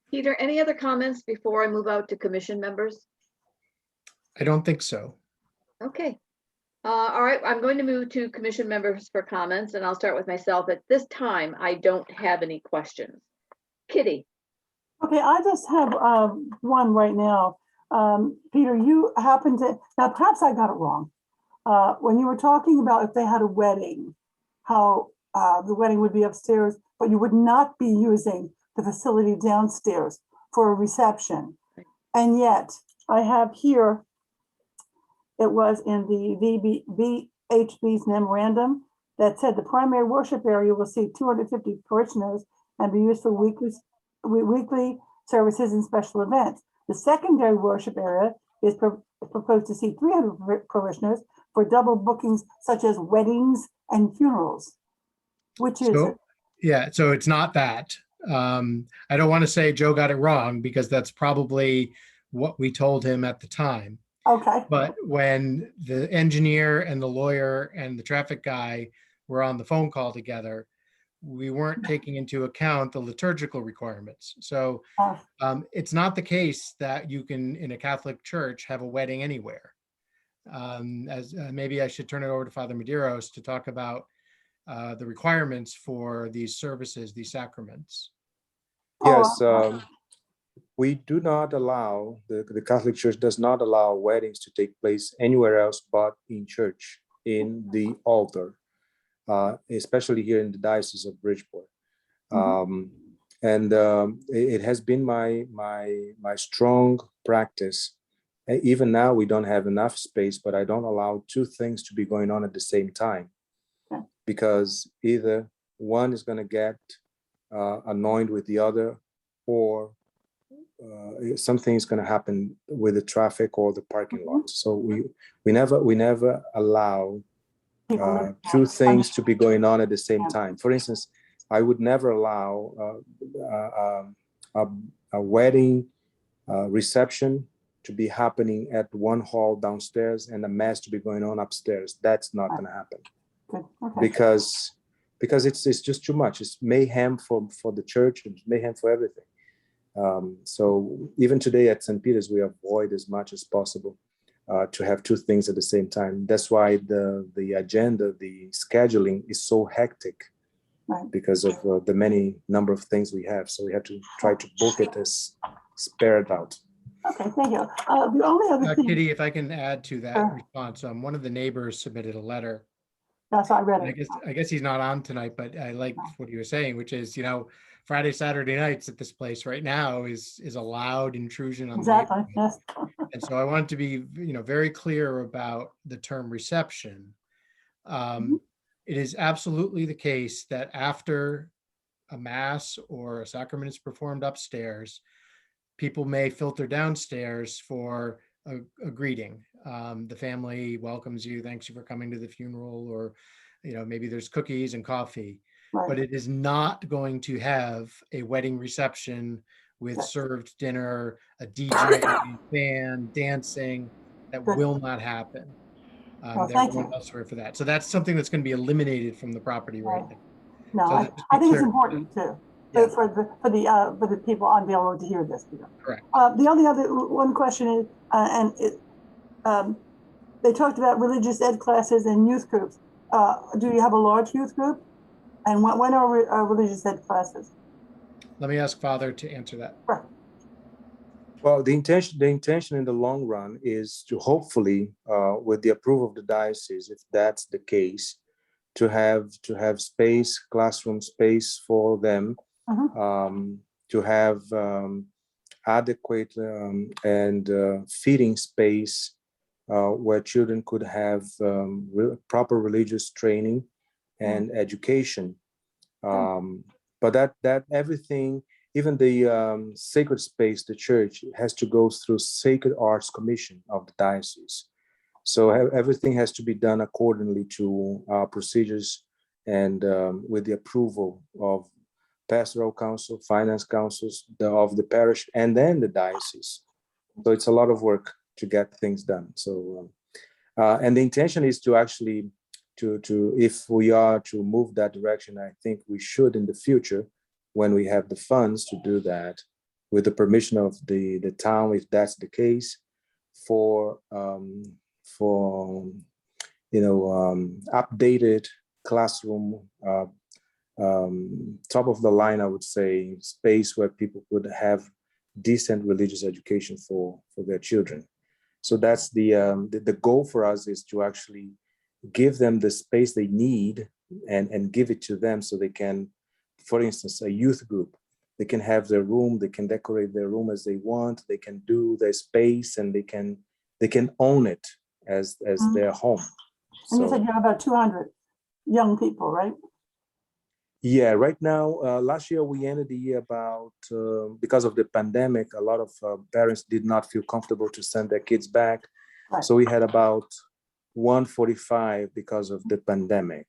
Peter, any other comments before I move out to commission members? I don't think so. Okay. All right, I'm going to move to commission members for comments, and I'll start with myself. At this time, I don't have any questions. Kitty? Okay, I just have one right now. Peter, you happen to, now perhaps I got it wrong. When you were talking about if they had a wedding, how the wedding would be upstairs, but you would not be using the facility downstairs for a reception. And yet I have here, it was in the VHB's memorandum that said the primary worship area will seat 250 parishioners and be used for weekly services and special events. The secondary worship area is proposed to seat 300 parishioners for double bookings such as weddings and funerals. Which is it? So, yeah, so it's not that. I don't want to say Joe got it wrong because that's probably what we told him at the time. Okay. But when the engineer and the lawyer and the traffic guy were on the phone call together, we weren't taking into account the liturgical requirements. So it's not the case that you can, in a Catholic church, have a wedding anywhere. Maybe I should turn it over to Father Medeiros to talk about the requirements for these services, these sacraments. Yes, we do not allow, the Catholic Church does not allow weddings to take place anywhere else but in church, in the altar, especially here in the Diocese of Bridgeport. It has been my strong practice. Even now, we don't have enough space, but I don't allow two things to be going on at the same time, because either one is going to get annoyed with the other, or something is going to happen with the traffic or the parking lot. So we never allow two things to be going on at the same time. For instance, I would never allow a wedding reception to be happening at one hall downstairs and a mass to be going on upstairs. That's not going to happen. Because it's just too much. It's mayhem for the church, and mayhem for everything. So even today at St. Peter's, we avoid as much as possible to have two things at the same time. That's why the agenda, the scheduling is so hectic, because of the many number of things we have. So we have to try to book it as spared out. Okay, thank you. The only other thing, Kitty, if I can add to that response, one of the neighbors submitted a letter. Yes, I read it. I guess he's not on tonight, but I like what you were saying, which is, Friday, Saturday nights at this place right now is a loud intrusion on Exactly. the Yes. And so I want to be, very clear about the term reception. It is absolutely the case that after a mass or a sacrament is performed upstairs, people may filter downstairs for a greeting. The family welcomes you, thanks you for coming to the funeral, or maybe there's cookies and coffee. But it is not going to have a wedding reception with served dinner, a DJ, band, dancing. That will not happen. They're going elsewhere for that. So that's something that's going to be eliminated from the property right now. No, So I think it's important too, for the people on the road to hear this. Correct. The only other one question is, they talked about religious ed classes and youth groups. Do you have a large youth group? And when are religious ed classes? Let me ask Father to answer that. Right. Well, the intention in the long run is to hopefully, with the approval of the diocese, if that's the case, to have space, classroom space for them, to have adequate and feeding space where children could have proper religious training and education. But that everything, even the sacred space, the church has to go through Sacred Arts Commission of the diocese. So everything has to be done accordingly to our procedures and with the approval of pastoral council, finance councils of the parish, and then the diocese. So it's a lot of work to get things done. So, and the intention is to actually, if we are to move that direction, I think we should in the future, when we have the funds to do that, with the permission of the town, if that's the case, for updated classroom, top of the line, I would say, space where people could have decent religious education for their children. So that's the goal for us, is to actually give them the space they need and give it to them so they can, for instance, a youth group, they can have their room, they can decorate their room as they want, they can do their space, and they can own it as their home. And you said you have about 200 young people, right? Yeah, right now, last year we ended the year about, because of the pandemic, a lot of parents did not feel comfortable to send their kids back. Right. So we had about 145 because of the pandemic.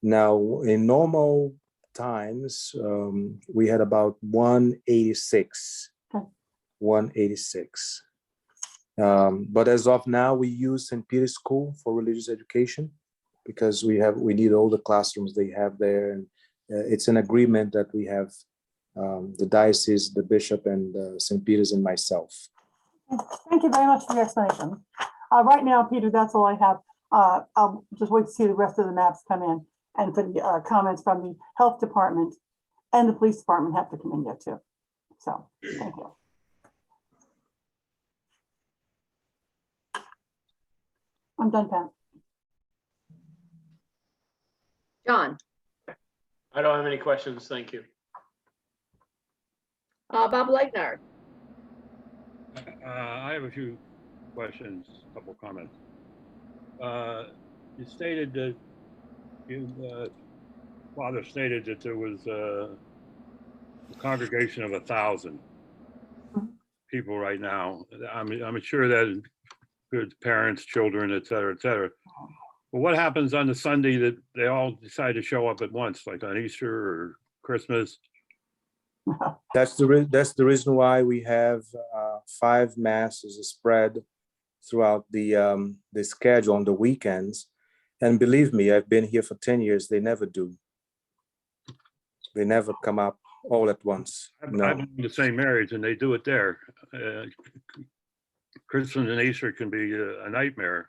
Now, in normal times, we had about 186. Okay. 186. But as of now, we use St. Peter's School for religious education because we need all the classrooms they have there, and it's an agreement that we have, the diocese, the bishop, and St. Peter's and myself. Thank you very much for your explanation. Right now, Peter, that's all I have. I'll just wait to see the rest of the maps come in, and for the comments from the health department and the police department have to come in yet too. So, thank you. I'm done, Pat. John, I don't have any questions. Thank you. Bob Legnard. I have a few questions, a couple comments. You stated that Father stated that there was a congregation of 1,000 people right now. I'm sure that includes parents, children, et cetera, et cetera. But what happens on the Sunday that they all decide to show up at once, like on Easter or Christmas? That's the reason why we have 5 masses spread throughout the schedule on the weekends. And believe me, I've been here for 10 years. They never do. They never come up all at once. No. I've been in the same marriage, and they do it there. Christmas and Easter can be a nightmare.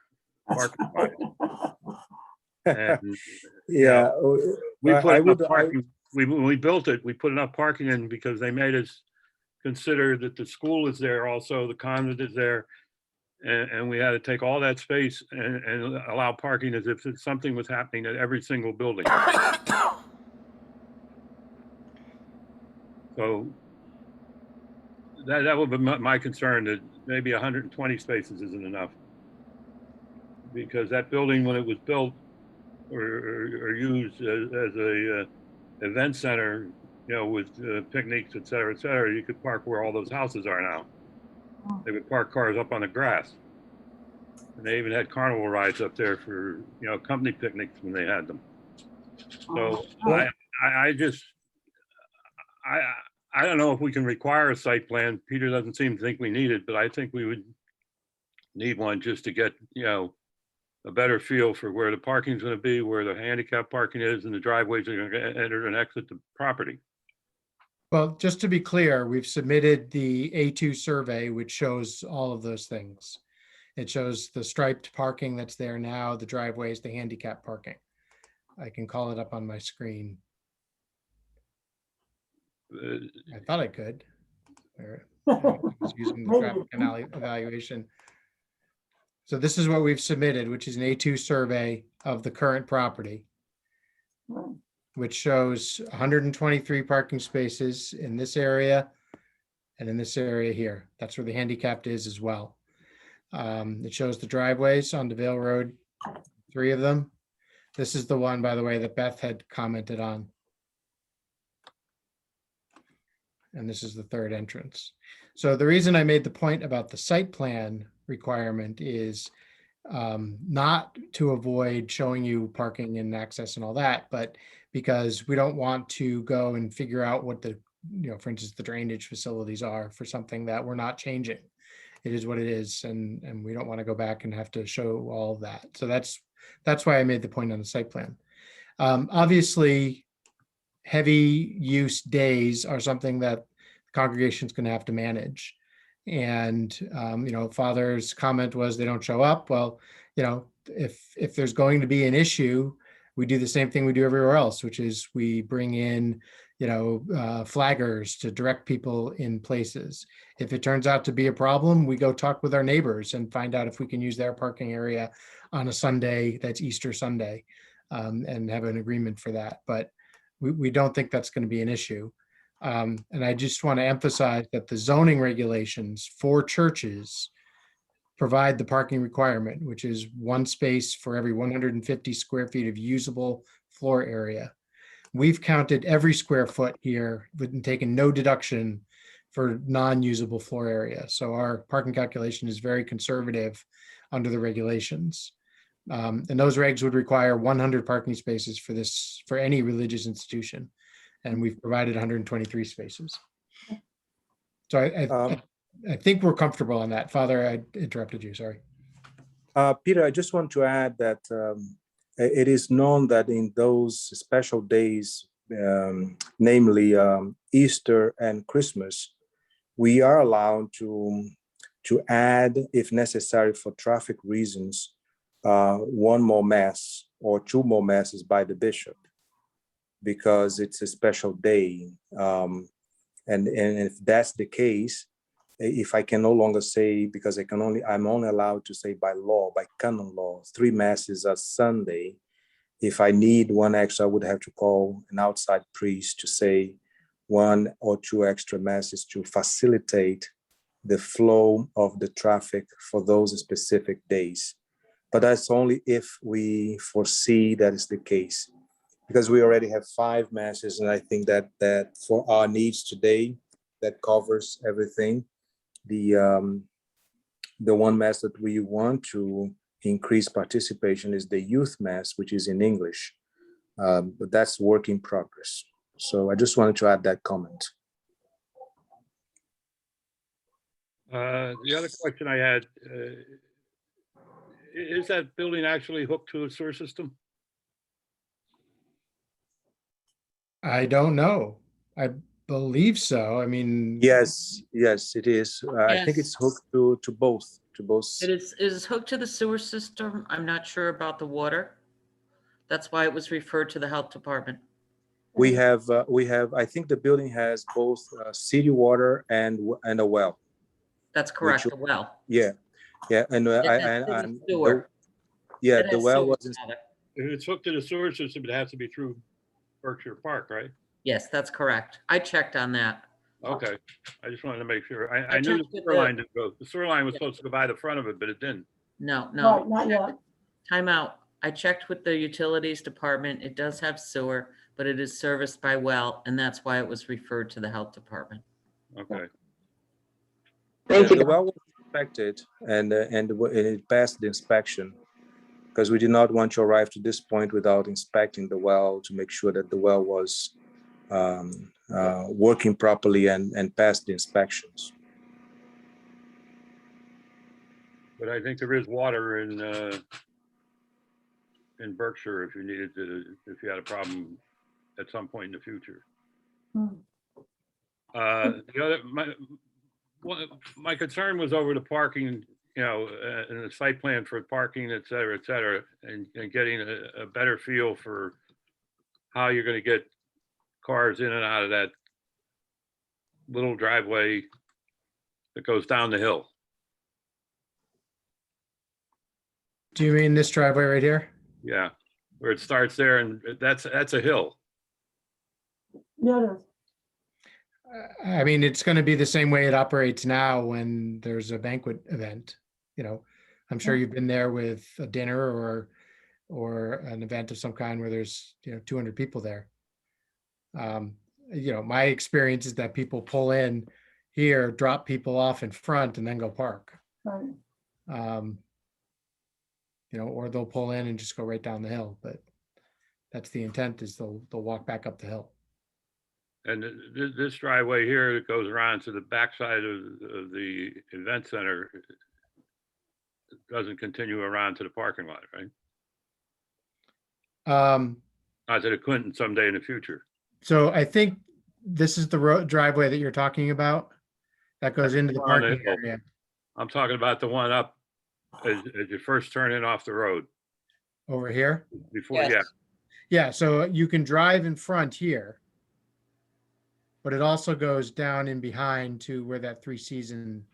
And, yeah, we put enough parking. When we built it, we put enough parking in because they made us consider that the school is there also, the convent is there, and we had to take all that space and allow parking as if something was happening at every single building. So that would be my concern, that maybe 120 spaces isn't enough. Because that building, when it was built or used as a event center, you know, with picnics, et cetera, you could park where all those houses are now. They would park cars up on the grass. And they even had carnival rides up there for, you know, company picnics when they had them. So I don't know if we can require a site plan. Peter doesn't seem to think we need it, but I think we would need one just to get, you know, a better feel for where the parking is going to be, where the handicap parking is, and the driveways are going to enter and exit the property. Well, just to be clear, we've submitted the A2 survey, which shows all of those things. It shows the striped parking that's there now, the driveways, the handicap parking. I can call it up on my screen. I thought I could. I was using the traffic evaluation. So this is what we've submitted, which is an A2 survey of the current property, which shows 123 parking spaces in this area and in this area here. That's where the handicapped is as well. It shows the driveways on DeVale Road, 3 of them. This is the one, by the way, that Beth had commented on. And this is the 3rd entrance. So the reason I made the point about the site plan requirement is not to avoid showing you parking and access and all that, but because we don't want to go and figure out what the, you know, for instance, the drainage facilities are for something that we're not changing. It is what it is, and we don't want to go back and have to show all of that. So that's why I made the point on the site plan. Obviously, heavy use days are something that the congregation's going to have to manage. And, you know, Father's comment was they don't show up. Well, you know, if there's going to be an issue, we do the same thing we do everywhere else, which is we bring in, you know, flaggers to direct people in places. If it turns out to be a problem, we go talk with our neighbors and find out if we can use their parking area on a Sunday that's Easter Sunday, and have an agreement for that. But we don't think that's going to be an issue. And I just want to emphasize that the zoning regulations for churches provide the parking requirement, which is 1 space for every 150 square feet of usable floor area. we've counted every square foot here and taken no deduction for non-usable floor area. So our parking calculation is very conservative under the regulations. And those regs would require 100 parking spaces for any religious institution. And we've provided 123 spaces. So I think we're comfortable on that. Father, I interrupted you, sorry. Peter, I just want to add that it is known that in those special days, namely Easter and Christmas, we are allowed to add, if necessary for traffic reasons, one more mass or two more masses by the bishop, because it's a special day. And if that's the case, if I can no longer say, because I'm only allowed to say by law, by canon law, 3 masses a Sunday. If I need one extra, I would have to call an outside priest to say 1 or 2 extra masses to facilitate the flow of the traffic for those specific days. But that's only if we foresee that is the case, because we already have 5 masses, and I think that for our needs today, that covers everything. The one mass that we want to increase participation is the youth mass, which is in English, but that's work in progress. So I just wanted to add that comment. The other question I had, is that building actually hooked to a sewer system? I don't know. I believe so. I mean, Yes, it is. I think it's hooked to both. It is hooked to the sewer system. I'm not sure about the water. That's why it was referred to the health department. We have. I think the building has both city water and a well. That's correct. The well. Yeah, and sewer. the well was. If it's hooked to the sewer system, it has to be through Berkshire Park, right? Yes, that's correct. I checked on that. Okay, I just wanted to make sure. I knew the sewer line didn't go. The sewer line was supposed to go by the front of it, but it didn't. No. Not yet. Time out. I checked with the utilities department. It does have sewer, but it is serviced by well, and that's why it was referred to the health department. Okay. Thank you. The well was inspected, and it passed the inspection, because we did not want to arrive to this point without inspecting the well to make sure that the well was working properly and passed the inspections. But I think there is water in Berkshire if you needed to, if you had a problem at some point in the future. My concern was over the parking, and the site plan for parking, et cetera, and getting a better feel for how you're going to get cars in and out of that little driveway that goes down the hill. do you mean this driveway right here? Yeah, where it starts there, and that's a hill. Yeah, it is. I mean, it's going to be the same way it operates now when there's a banquet event. I'm sure you've been there with a dinner or an event of some kind where there's 200 people there. My experience is that people pull in here, drop people off in front, and then go park. Right. Or they'll pull in and just go right down the hill. But that's the intent, is they'll walk back up the hill. And this driveway here that goes around to the backside of the event center doesn't continue around to the parking lot, right? Not that it couldn't someday in the future. So I think this is the driveway that you're talking about that goes into the parking area. I'm talking about the one up as you first turn in off the road. Over here? Before, Yes. yeah. Yeah, so you can drive in front here, but it also goes down in behind to where that 3-season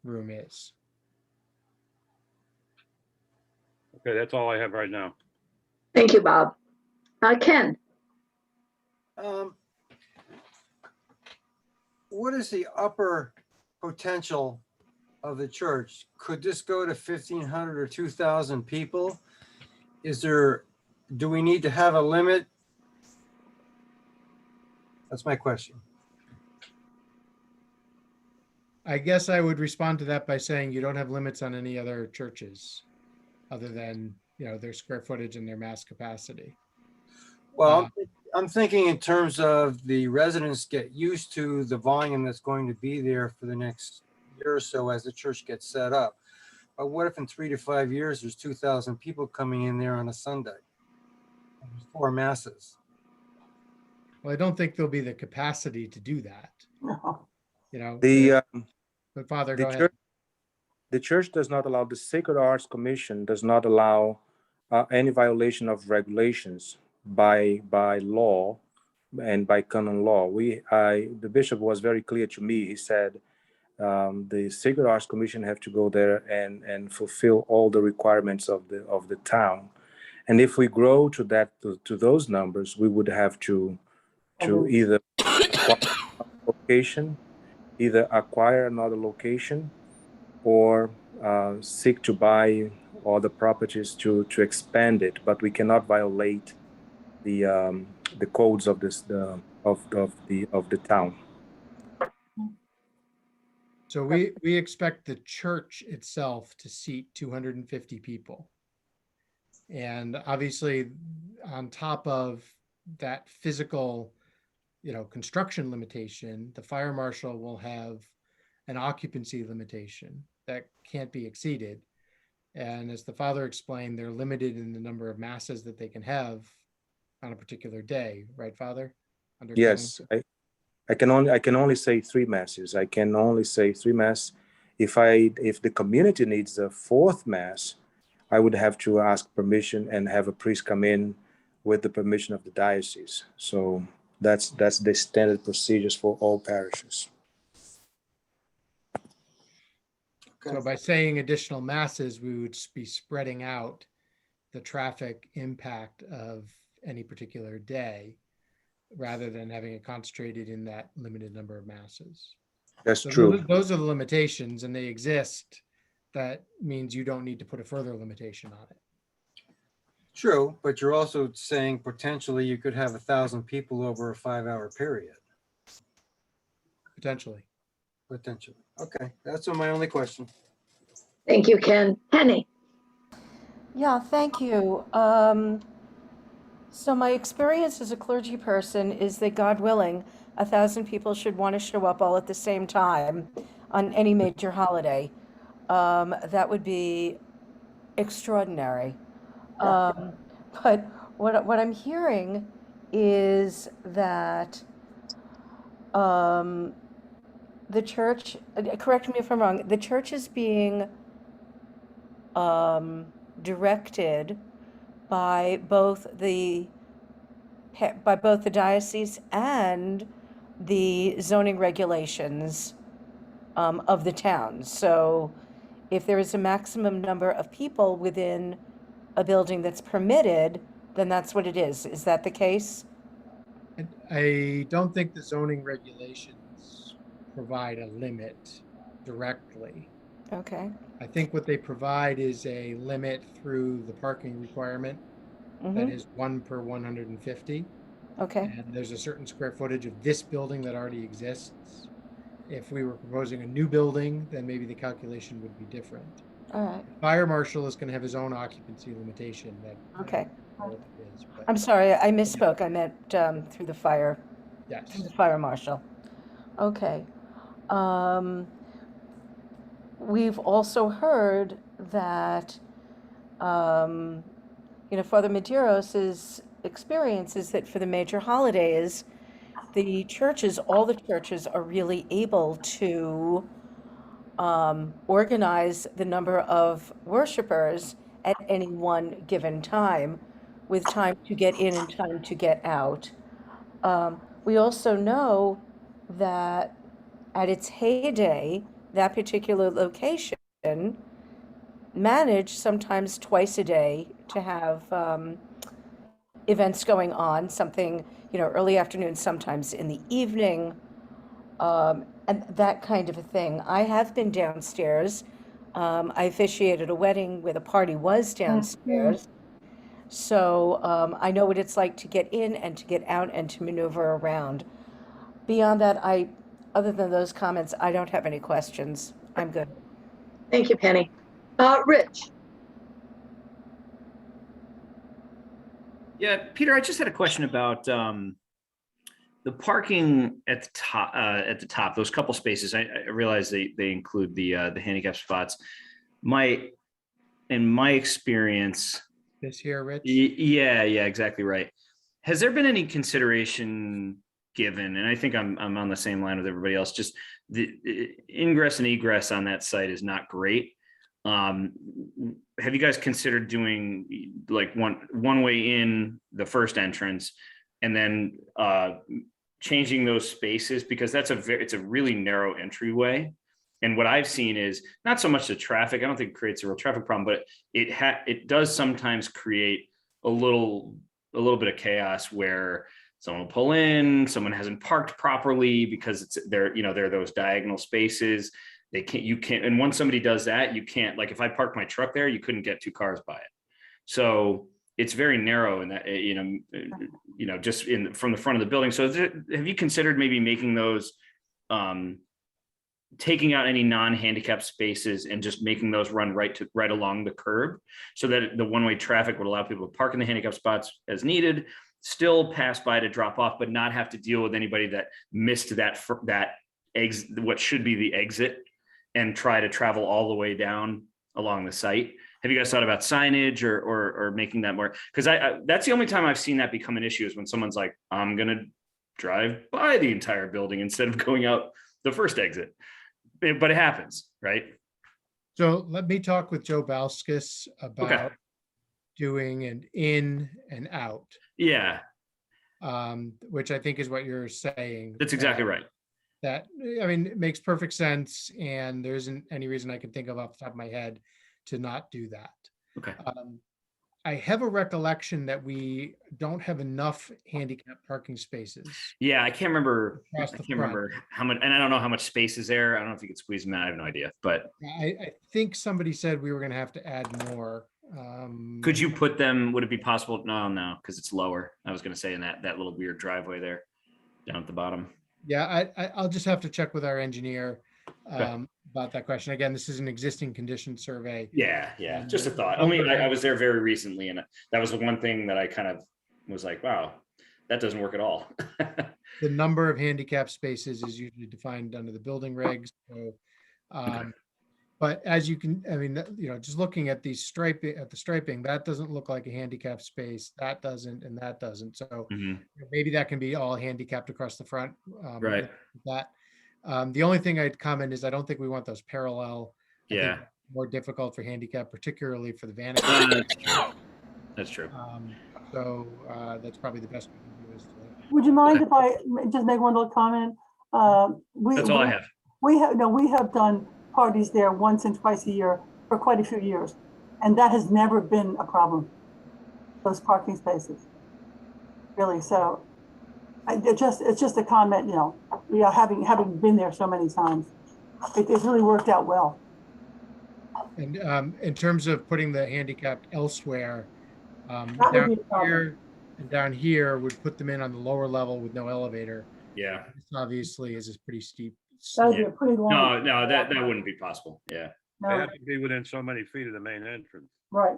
room is. Okay, that's all I have right now. Thank you, Bob. Ken. What is the upper potential of the church? Could this go to 1,500 or 2,000 people? Do we need to have a limit That's my question. I guess I would respond to that by saying you don't have limits on any other churches other than, their square footage and their mass capacity. Well, I'm thinking in terms of the residents get used to the volume that's going to be there for the next year or so as the church gets set up. But what if in 3 to 5 years, there's 2,000 people coming in there on a Sunday? And there's 4 masses. Well, I don't think there'll be the capacity to do that, The, but Father, the go ahead. church, the church does not allow, the Sacred Arts Commission does not allow any violation of regulations by law and by canon law. The bishop was very clear to me. He said the Sacred Arts Commission have to go there and fulfill all the requirements of the town. And if we grow to those numbers, we would have to either acquire another location or seek to buy other properties to expand it. But we cannot violate the codes of the town. So we expect the church itself to seat 250 people. And obviously on top of that physical, construction limitation, the fire marshal will have an occupancy limitation that can't be exceeded. And as the Father explained, they're limited in the number of masses that they can have on a particular day, right, Father? Yes, I can only say 3 masses. I can only say 3 mass. If the community needs a 4th mass, I would have to ask permission and have a priest come in with the permission of the diocese. So that's the standard procedures for all parishes. Okay. So by saying additional masses, we would be spreading out the traffic impact of any particular day rather than having it concentrated in that limited number of masses. That's So true. Those are the limitations, and they exist. That means you don't need to put a further limitation on it. True, but you're also saying potentially you could have 1,000 people over a 5-hour period. Potentially. Okay, that's my only question. Thank you, Ken. Penny? Yeah, thank you. So my experience as a clergy person is that, God willing, 1,000 people should want to show up all at the same time on any major holiday. That would be extraordinary. But what I'm hearing is that the church, correct me if I'm wrong, the church is being directed by both the diocese and the zoning regulations of the town. So if there is a maximum number of people within a building that's permitted, then that's what it is. Is that the case? I don't think the zoning regulations provide a limit directly. Okay. I think what they provide is a limit through the parking requirement that is 1 per 150. Okay. And there's a certain square footage of this building that already exists. If we were proposing a new building, then maybe the calculation would be different. All right. The fire marshal is going to have his own occupancy limitation. Okay. Is, but I'm sorry, I misspoke. I meant through the fire. yes. Through the fire marshal. Okay. We've also heard that, Father Medeiros' experience is that for the major holidays, the churches, all the churches are really able to organize the number of worshipers at any one given time, with time to get in and time to get out. We also know that at its heyday, that particular location managed sometimes twice a day to have events going on, something, early afternoon, sometimes in the evening, and that kind of a thing. I have been downstairs. I officiated a wedding where the party was downstairs. So I know what it's like to get in and to get out and to maneuver around. Beyond that, other than those comments, I don't have any questions. I'm good. Thank you, Penny. Rich? Yeah, Peter, I just had a question about the parking at the top. Those couple spaces. I realize they include the handicap spots. In my experience, This here, Rich? yeah, exactly right. Has there been any consideration given? And I think I'm on the same line with everybody else. Just the ingress and egress on that site is not great. Have you guys considered doing like one way in the first entrance and then changing those spaces, because it's a really narrow entryway? And what I've seen is not so much the traffic. I don't think it creates a real traffic problem, but it does sometimes create a little bit of chaos where someone will pull in, someone hasn't parked properly because there are those diagonal spaces. You can't, and once somebody does that, you can't, like if I parked my truck there, you couldn't get 2 cars by it. So it's very narrow in that, just from the front of the building. So have you considered maybe making those, taking out any non-handicap spaces and just making those run right along the curb, so that the one-way traffic would allow people to park in the handicap spots as needed, still pass by to drop off, but not have to deal with anybody that missed that exit, what should be the exit, and try to travel all the way down along the site? Have you guys thought about signage or making that more? Because that's the only time I've seen that become an issue, is when someone's like, I'm gonna drive by the entire building instead of going out the first exit. But it happens, right? So let me talk with Joe Balskis about doing an in and out. Yeah. Which I think is what you're saying. That's exactly right. That, I mean, it makes perfect sense, and there isn't any reason I can think of off the top of my head to not do that. Okay. I have a recollection that we don't have enough handicap parking spaces. Yeah, I can't remember how much, and I don't know how much space is there. I don't know if you could squeeze them out. I have no idea, but I think somebody said we were going to have to add more. Could you put them, would it be possible? No, because it's lower. I was going to say in that little weird driveway there down at the bottom. Yeah, I'll just have to check with our engineer Okay. about that question. Again, this is an existing condition survey. Yeah, just a thought. I was there very recently, and that was the one thing that I kind of was like, wow, that doesn't work at all. The number of handicap spaces is usually defined under the building regs. So, but as you can, I mean, just looking at the striping, that doesn't look like a handicap space. That doesn't, and that doesn't. So maybe that can be all handicapped across the front. Right. The only thing I'd comment is I don't think we want those parallel. I think Yeah. more difficult for handicap, particularly for the vanity. That's true. So that's probably the best we can do. Is Would you mind if I just make one little comment? That's all I have. We have done parties there once and twice a year for quite a few years, and that has never been a problem. Those parking spaces, really. So it's just a comment. Having been there so many times, it really worked out well. And in terms of putting the handicapped elsewhere, down here would put them in on the lower level with no elevator. Yeah. This obviously is a pretty steep. That would be a pretty long. No, that wouldn't be possible. Yeah. They have to be within so many feet of the main entrance. Right.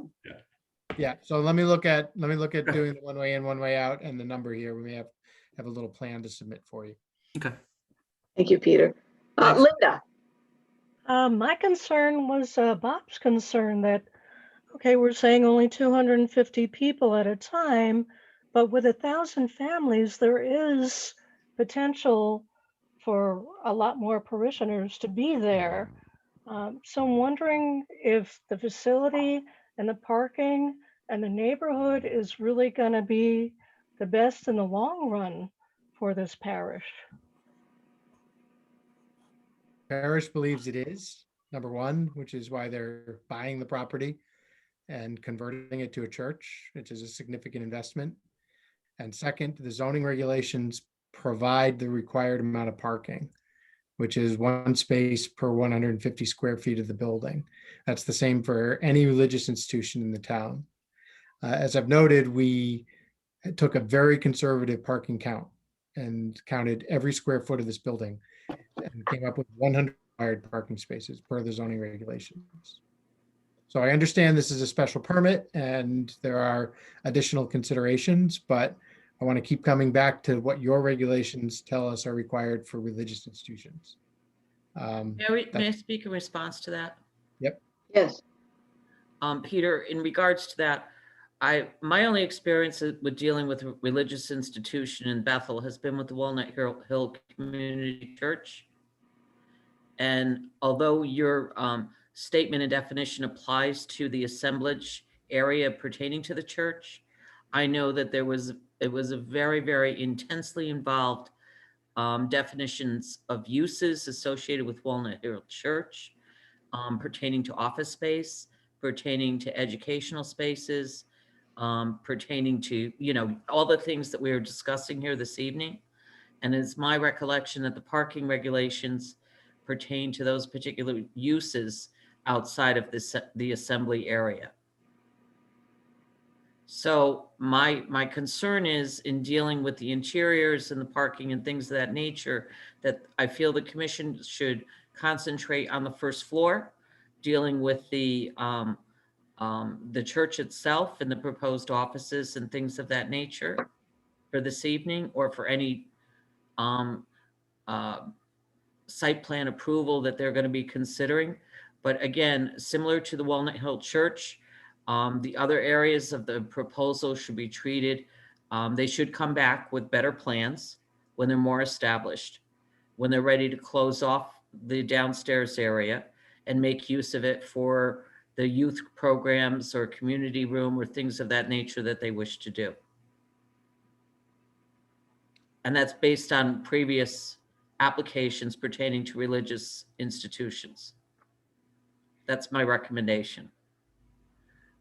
Yeah. So let me look at doing the one way in, one way out, and the number here. We may have a little plan to submit for you. Okay. Thank you, Peter. Linda? My concern was Bob's concern that, okay, we're saying only 250 people at a time, but with 1,000 families, there is potential for a lot more parishioners to be there. So I'm wondering if the facility and the parking and the neighborhood is really going to be the best in the long run for this parish. Parish believes it is, number one, which is why they're buying the property and converting it to a church, which is a significant investment. And second, the zoning regulations provide the required amount of parking, which is 1 space per 150 square feet of the building. That's the same for any religious institution in the town. As I've noted, we took a very conservative parking count and counted every square foot of this building and came up with 100 required parking spaces per the zoning regulations. So I understand this is a special permit and there are additional considerations, but I want to keep coming back to what your regulations tell us are required for religious institutions. May I speak in response to that? Yep. Yes. Peter, in regards to that, my only experience with dealing with a religious institution in Bethel has been with the Walnut Hill Community Church. And although your statement and definition applies to the assemblage area pertaining to the church, I know that it was a very, very intensely involved definitions of uses associated with Walnut Hill Church, pertaining to office space, pertaining to educational spaces, pertaining to, all the things that we are discussing here this evening. And it's my recollection that the parking regulations pertain to those particular uses outside of the assembly area. So my concern is in dealing with the interiors and the parking and things of that nature, that I feel the commission should concentrate on the first floor, dealing with the church itself and the proposed offices and things of that nature for this evening, or for any site plan approval that they're going to be considering. But again, similar to the Walnut Hill Church, the other areas of the proposal should be treated. They should come back with better plans when they're more established, when they're ready to close off the downstairs area and make use of it for the youth programs or community room or things of that nature that they wish to do. And that's based on previous applications pertaining to religious institutions. That's my recommendation.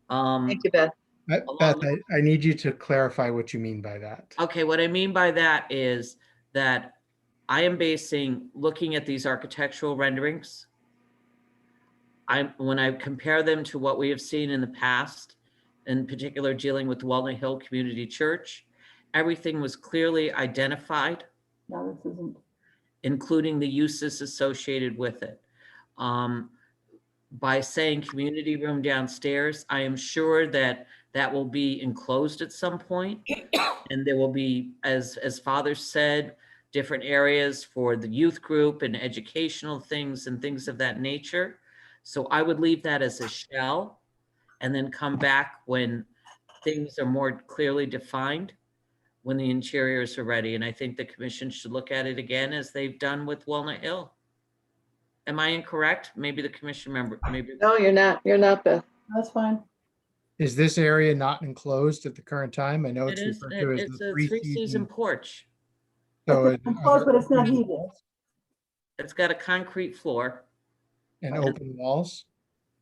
Thank you, Beth. Beth, I need you to clarify what you mean by that. Okay, what I mean by that is that I am looking at these architectural renderings, when I compare them to what we have seen in the past, in particular dealing with the Walnut Hill Community Church, everything was clearly identified. No, this isn't. Including the uses associated with it. By saying community room downstairs, I am sure that will be enclosed at some point. And there will be, as Father said, different areas for the youth group and educational things and things of that nature. So I would leave that as a shell and then come back when things are more clearly defined, when the interiors are ready. And I think the commission should look at it again as they've done with Walnut Hill. Am I incorrect? Maybe the commission member, maybe. No, you're not. You're not, Beth. That's fine. Is this area not enclosed at the current time? I know It it's is, referred to as it's the a three-season porch. So It's enclosed, but it's not heated. It's got a concrete floor, and open walls.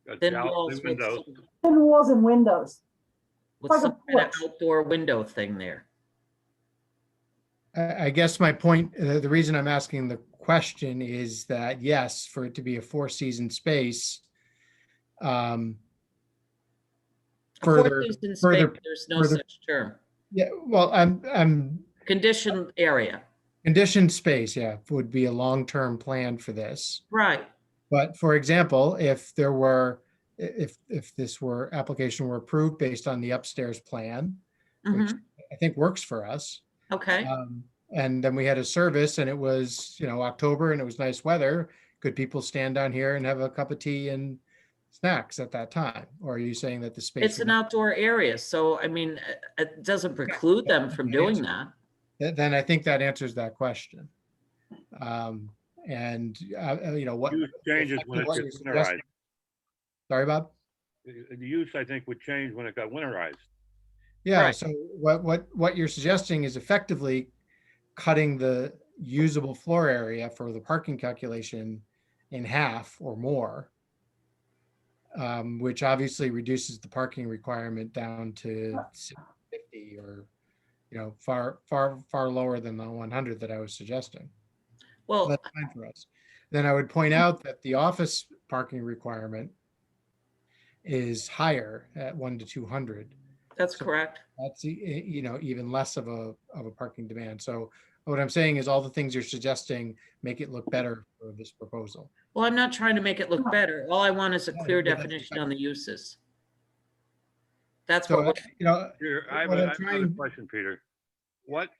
Got thin gallery walls with windows. Thin walls and windows. Like a some kind of porch. outdoor window thing there. I guess my point, the reason I'm asking the question is that, yes, for it to be a 4-season space, A four-season space, there's no such term. Yeah, well, I'm Conditioned area. conditioned space, yeah, would be a long-term plan for this. Right. But for example, if this application were approved based on the upstairs plan, which I think works for us. Okay. And then we had a service and it was, October and it was nice weather. Could people stand down here and have a cup of tea and snacks at that time? Or are you saying that the space? It's an outdoor area. So, I mean, it doesn't preclude them from doing that. Then I think that answers that question. And what Use changes when it what gets you're winterized. suggesting- Sorry, Bob? The use, I think, would change when it got winterized. Yeah, Right. so what you're suggesting is effectively cutting the usable floor area for the parking calculation in half or more, which obviously reduces the parking requirement down to 50 or, far lower than the 100 that I was suggesting. Well, That's fine for us. Then I would point out that the office parking requirement is higher at 1 to 200. That's So correct. that's, even less of a parking demand. So what I'm saying is all the things you're suggesting make it look better for this proposal. Well, I'm not trying to make it look better. All I want is a Yeah, clear well, that's definition on the uses. That's So, what we're, Here, I have what I'm I have another trying, question, Peter. What's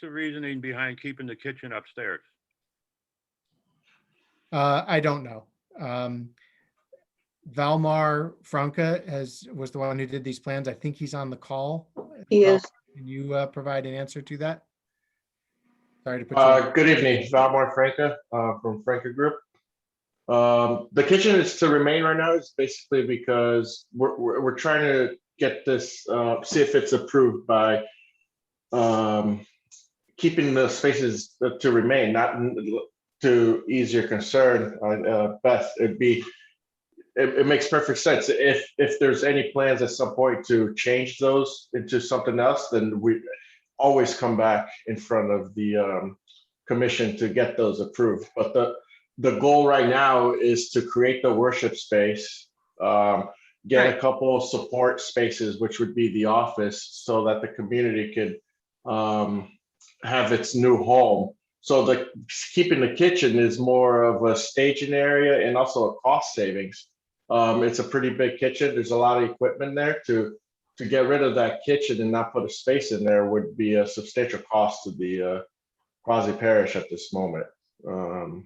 the reasoning behind keeping the kitchen upstairs? I don't know. Valmar Franca was the one who did these plans. I think he's on the call. He is. Can you provide an answer to that? Sorry to put you on. Good evening, Valmar Franca from Franca Group. The kitchen is to remain right now. It's basically because we're trying to get this, see if it's approved by keeping the spaces to remain, not to ease your concern, Beth. It makes perfect sense. If there's any plans at some point to change those into something else, then we always come back in front of the commission to get those approved. But the goal right now is to create the worship space, get a couple of support spaces, which would be the office, so that the community could have its new home. So keeping the kitchen is more of a staging area and also a cost savings. It's a pretty big kitchen. There's a lot of equipment there. To get rid of that kitchen and not put a space in there would be a substantial cost to the quasi parish at this moment. So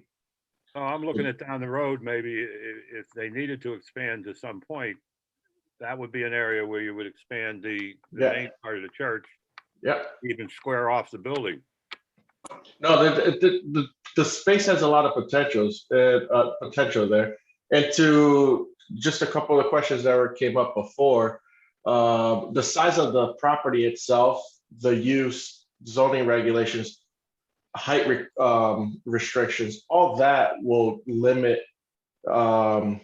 I'm looking at down the road, maybe if they needed to expand to some point, that would be an area where you would expand the main part of the church. Yeah. Even square off the building. No, the space has a lot of potential there. And to just a couple of questions that came up before, the size of the property itself, the use, zoning regulations, height restrictions, all that will limit the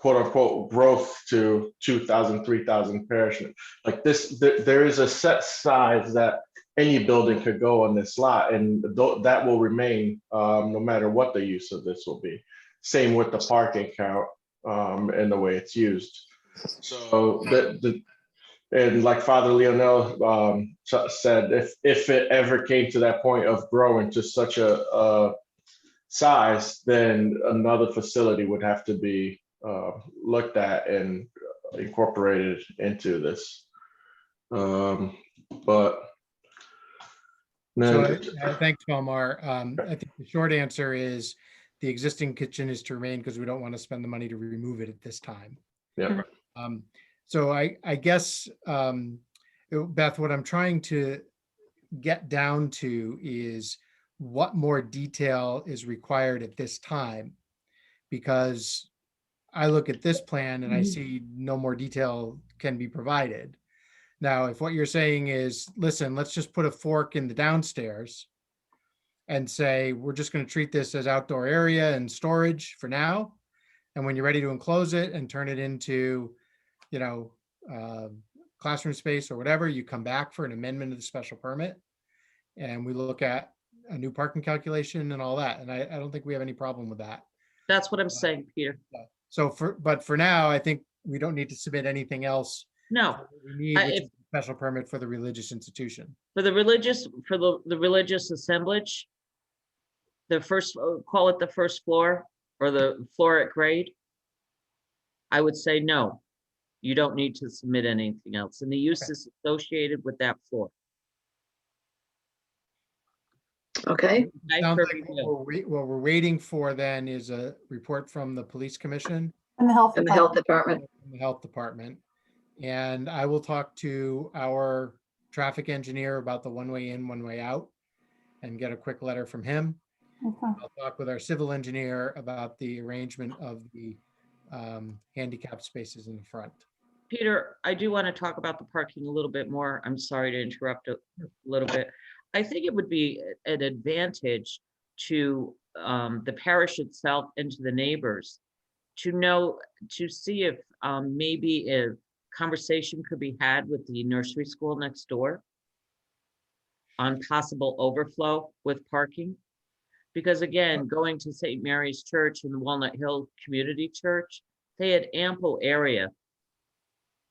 quote unquote growth to 2,000, 3,000 parish. Like this, there is a set size that any building could go on this lot, and that will remain no matter what the use of this will be. Same with the parking count and the way it's used. So and like Father Leonel said, if it ever came to that point of growing to such a size, then another facility would have to be looked at and incorporated into this. But So thanks, Valmar. I think the short answer is the existing kitchen is to remain because we don't want to spend the money to remove it at this time. Yeah. So I guess, Beth, what I'm trying to get down to is what more detail is required at this time, because I look at this plan and I see no more detail can be provided. Now, if what you're saying is, listen, let's just put a fork in the downstairs and say, we're just going to treat this as outdoor area and storage for now. And when you're ready to enclose it and turn it into, classroom space or whatever, you come back for an amendment of the special permit. And we look at a new parking calculation and all that. And I don't think we have any problem with that. that's what I'm saying, Peter. So but for now, I think we don't need to submit anything else. No, We need which is a special permit for the religious institution. for the religious assemblage, the first, call it the first floor or the floor at grade, I would say no. You don't need to submit anything else. And the use is associated with that floor. Okay. Sounds like what we're waiting for then is a report from the police commission. And the health And the health department. And the health department. And I will talk to our traffic engineer about the one-way in, one-way out and get a quick letter from him. Okay. I'll talk with our civil engineer about the arrangement of the handicapped spaces in the front. Peter, I do want to talk about the parking a little bit more. I'm sorry to interrupt a little bit. I think it would be an advantage to the parish itself and to the neighbors to see if maybe a conversation could be had with the nursery school next door on possible overflow with parking. Because again, going to St. Mary's Church and the Walnut Hill Community Church, they had ample area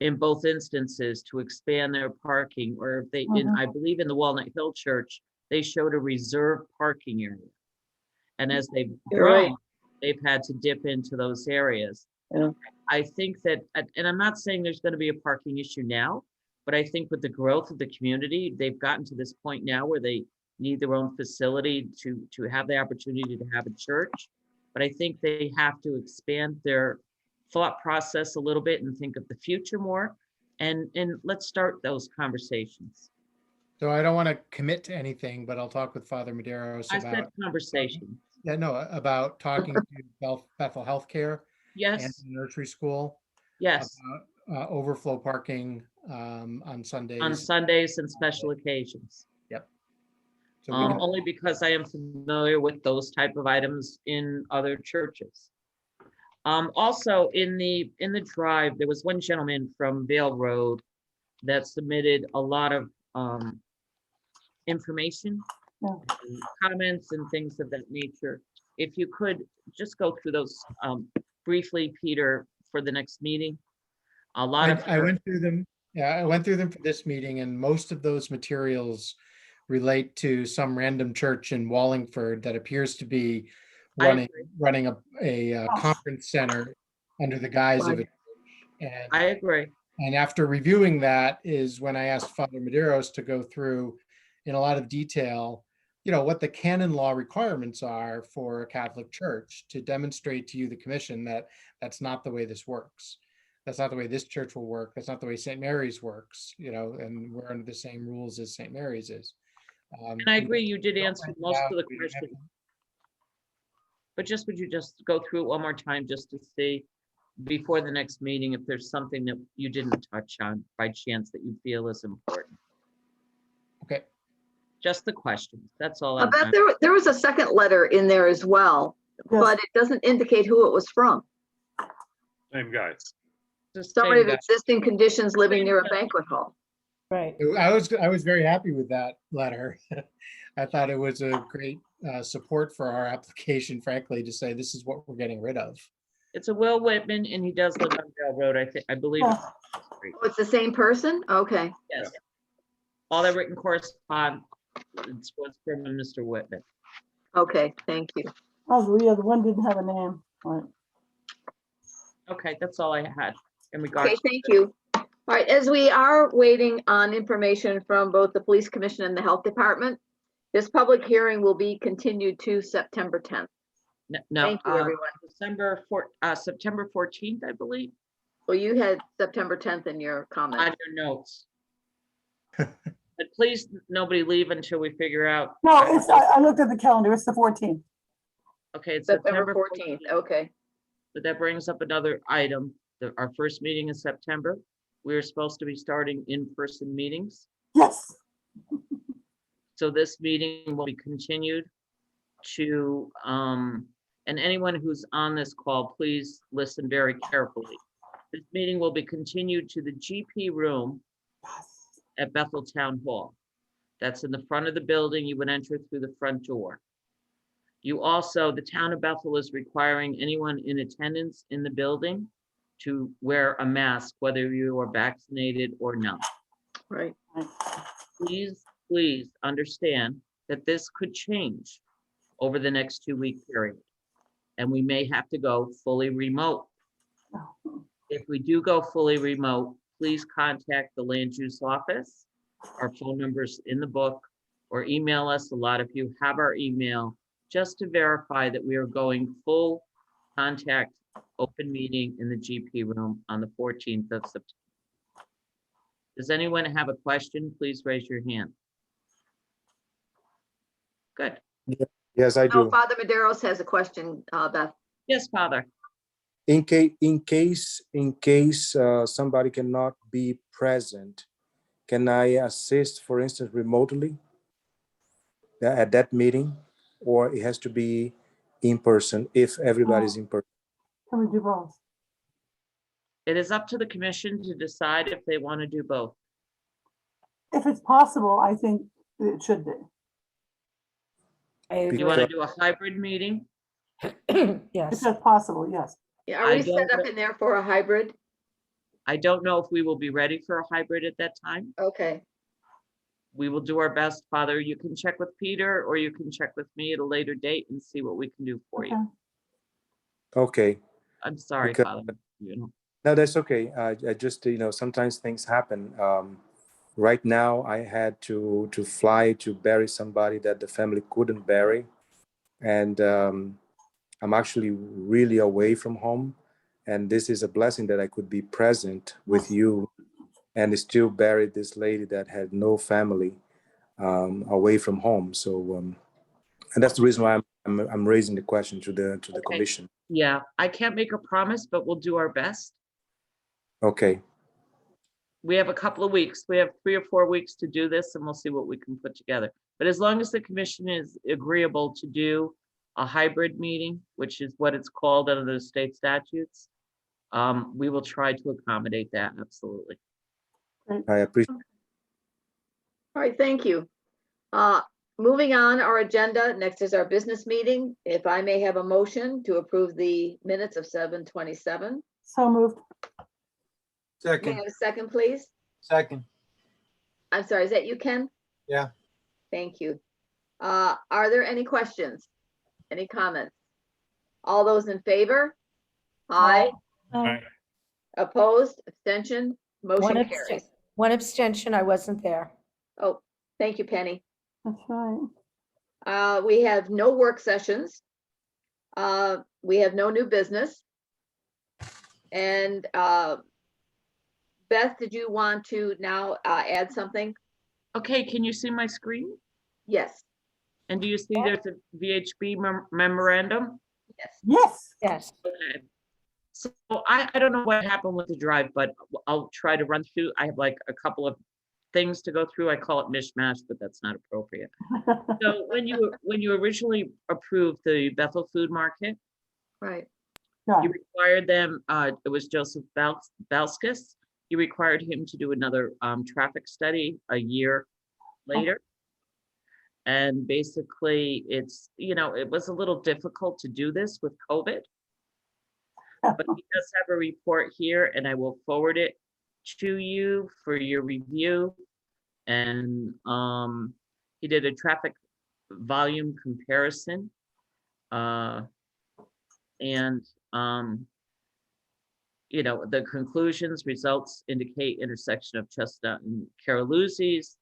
in both instances to expand their parking, or if they, in, I believe in the Walnut Hill Church, they showed a reserved parking area. And as they've You're right. grown, they've had to dip into those areas. Yeah. I think that, and I'm not saying there's going to be a parking issue now, but I think with the growth of the community, they've gotten to this point now where they need their own facility to have the opportunity to have a church. But I think they have to expand their thought process a little bit and think of the future more. And let's start those conversations. So I don't want to commit to anything, but I'll talk with Father Medeiros I said about, conversation. yeah, no, about talking to Bethel Healthcare and Yes, the nursery school yes, about overflow parking on Sundays. on Sundays and special occasions. Yep. So we can, Only because I am familiar with those type of items in other churches. Also in the drive, there was one gentleman from Vale Road that submitted a lot of information, and comments and things of that nature. If you could just go through those briefly, Peter, for the next meeting. A lot of I went through them. Yeah, I went through them for this meeting, and most of those materials relate to some random church in Wallingford that appears to be running a conference center under the guise of a church. And I agree. And after reviewing that is when I asked Father Medeiros to go through in a lot of detail, what the canon law requirements are for a Catholic church to demonstrate to you, the commission, that that's not the way this works. That's not the way this church will work. That's not the way St. Mary's works, and we're under the same rules as St. Mary's is. And I agree, you did answer most of the questions. But would you just go through it one more time just to see before the next meeting if there's something that you didn't touch on by chance that you feel is important? Okay. Just the questions. That's all. I bet there was a second letter in there as well, but it doesn't indicate who it was from. Same guy. Somebody of existing conditions living near a banquet hall. Right. I was very happy with that letter. I thought it was a great support for our application, frankly, to say this is what we're getting rid of. It's a Will Whitman, and he does live on Dale Road. I believe. Oh, it's the same person? Okay. Yes. All that written correspondence was from Mr. Whitman. Okay, thank you. Oh, yeah, the one didn't have a name. All right. Okay, that's all I had in regards. Okay, thank you. All right, as we are waiting on information from both the Police Commission and the Health Department, this public hearing will be continued to September 10th. No, Thank you, everyone. September 14th, I believe. Well, you had September 10th in your comment. On your notes. But please, nobody leave until we figure out. No, I looked at the calendar. It's the 14th. Okay, it's September 14th. Okay. But that brings up another item. Our first meeting in September. We are supposed to be starting in-person meetings. Yes. So this meeting will be continued to, and anyone who's on this call, please listen very carefully. This meeting will be continued to the GP room at Bethel Town Hall. That's in the front of the building. You would enter through the front door. You also, the town of Bethel is requiring anyone in attendance in the building to wear a mask, whether you are vaccinated or not. Right. Please understand that this could change over the next 2-week period. And we may have to go fully remote. If we do go fully remote, please contact the land use office. Our phone number's in the book, or email us. A lot of you have our email, just to verify that we are going full contact open meeting in the GP room on the 14th of September. Does anyone have a question? Please raise your hand. Good. Yes, I do. Father Medeiros has a question, Beth. Yes, Father. In case somebody cannot be present, can I assist, for instance, remotely at that meeting, or it has to be in person if everybody's in person? Can we do both? It is up to the commission to decide if they want to do both. If it's possible, I think it should be. You want to do a hybrid meeting? If Yes. that's possible, yes. Yeah, are we set up in there for a hybrid? I don't know if we will be ready for a hybrid at that time. Okay, We will do our best, Father. You can check with Peter or you can check with me at a later date and see what we can do for you. Okay. I'm sorry, Okay. Father. You know. No, that's okay. I just, sometimes things happen. Right now, I had to fly to bury somebody that the family couldn't bury. And I'm actually really away from home. And this is a blessing that I could be present with you and still bury this lady that had no family away from home. So, and that's the reason why I'm raising the question to the Okay. commission. Yeah, I can't make a promise, but we'll do our best. Okay. We have a couple of weeks. We have 3 or 4 weeks to do this and we'll see what we can put together. But as long as the commission is agreeable to do a hybrid meeting, which is what it's called under the state statutes, we will try to accommodate that, absolutely. I appreciate. all right, thank you. Moving on our agenda, next is our business meeting. If I may have a motion to approve the minutes of 7/27. So moved. May I Second, have a second, please? second, I'm sorry, is that you, Ken? yeah. Thank you. Are there any questions? Any comments? All those in favor? Aye. Aye. Opposed, abstention, motion carries. One abstention, I wasn't there. Oh, thank you, Penny. That's right. We have no work sessions. We have no new business. And Beth, did you want to now add something? Okay, can you see my screen? Yes, And do you see there's a VHB memorandum? yes. Yes. Yes. Okay. So I don't know what happened with the drive, but I'll try to run through. I have like a couple of things to go through. I call it mishmash, but that's not appropriate. So when you originally approved the Bethel Food Market, Right. you required them, it was Joseph Balskis. You required him to do another traffic study a year later. And basically it's, it was a little difficult to do this with COVID. But he does have a report here and I will forward it to you for your review. And he did a traffic volume comparison. The conclusions, results indicate intersection of Chestnut and Caroluzzi's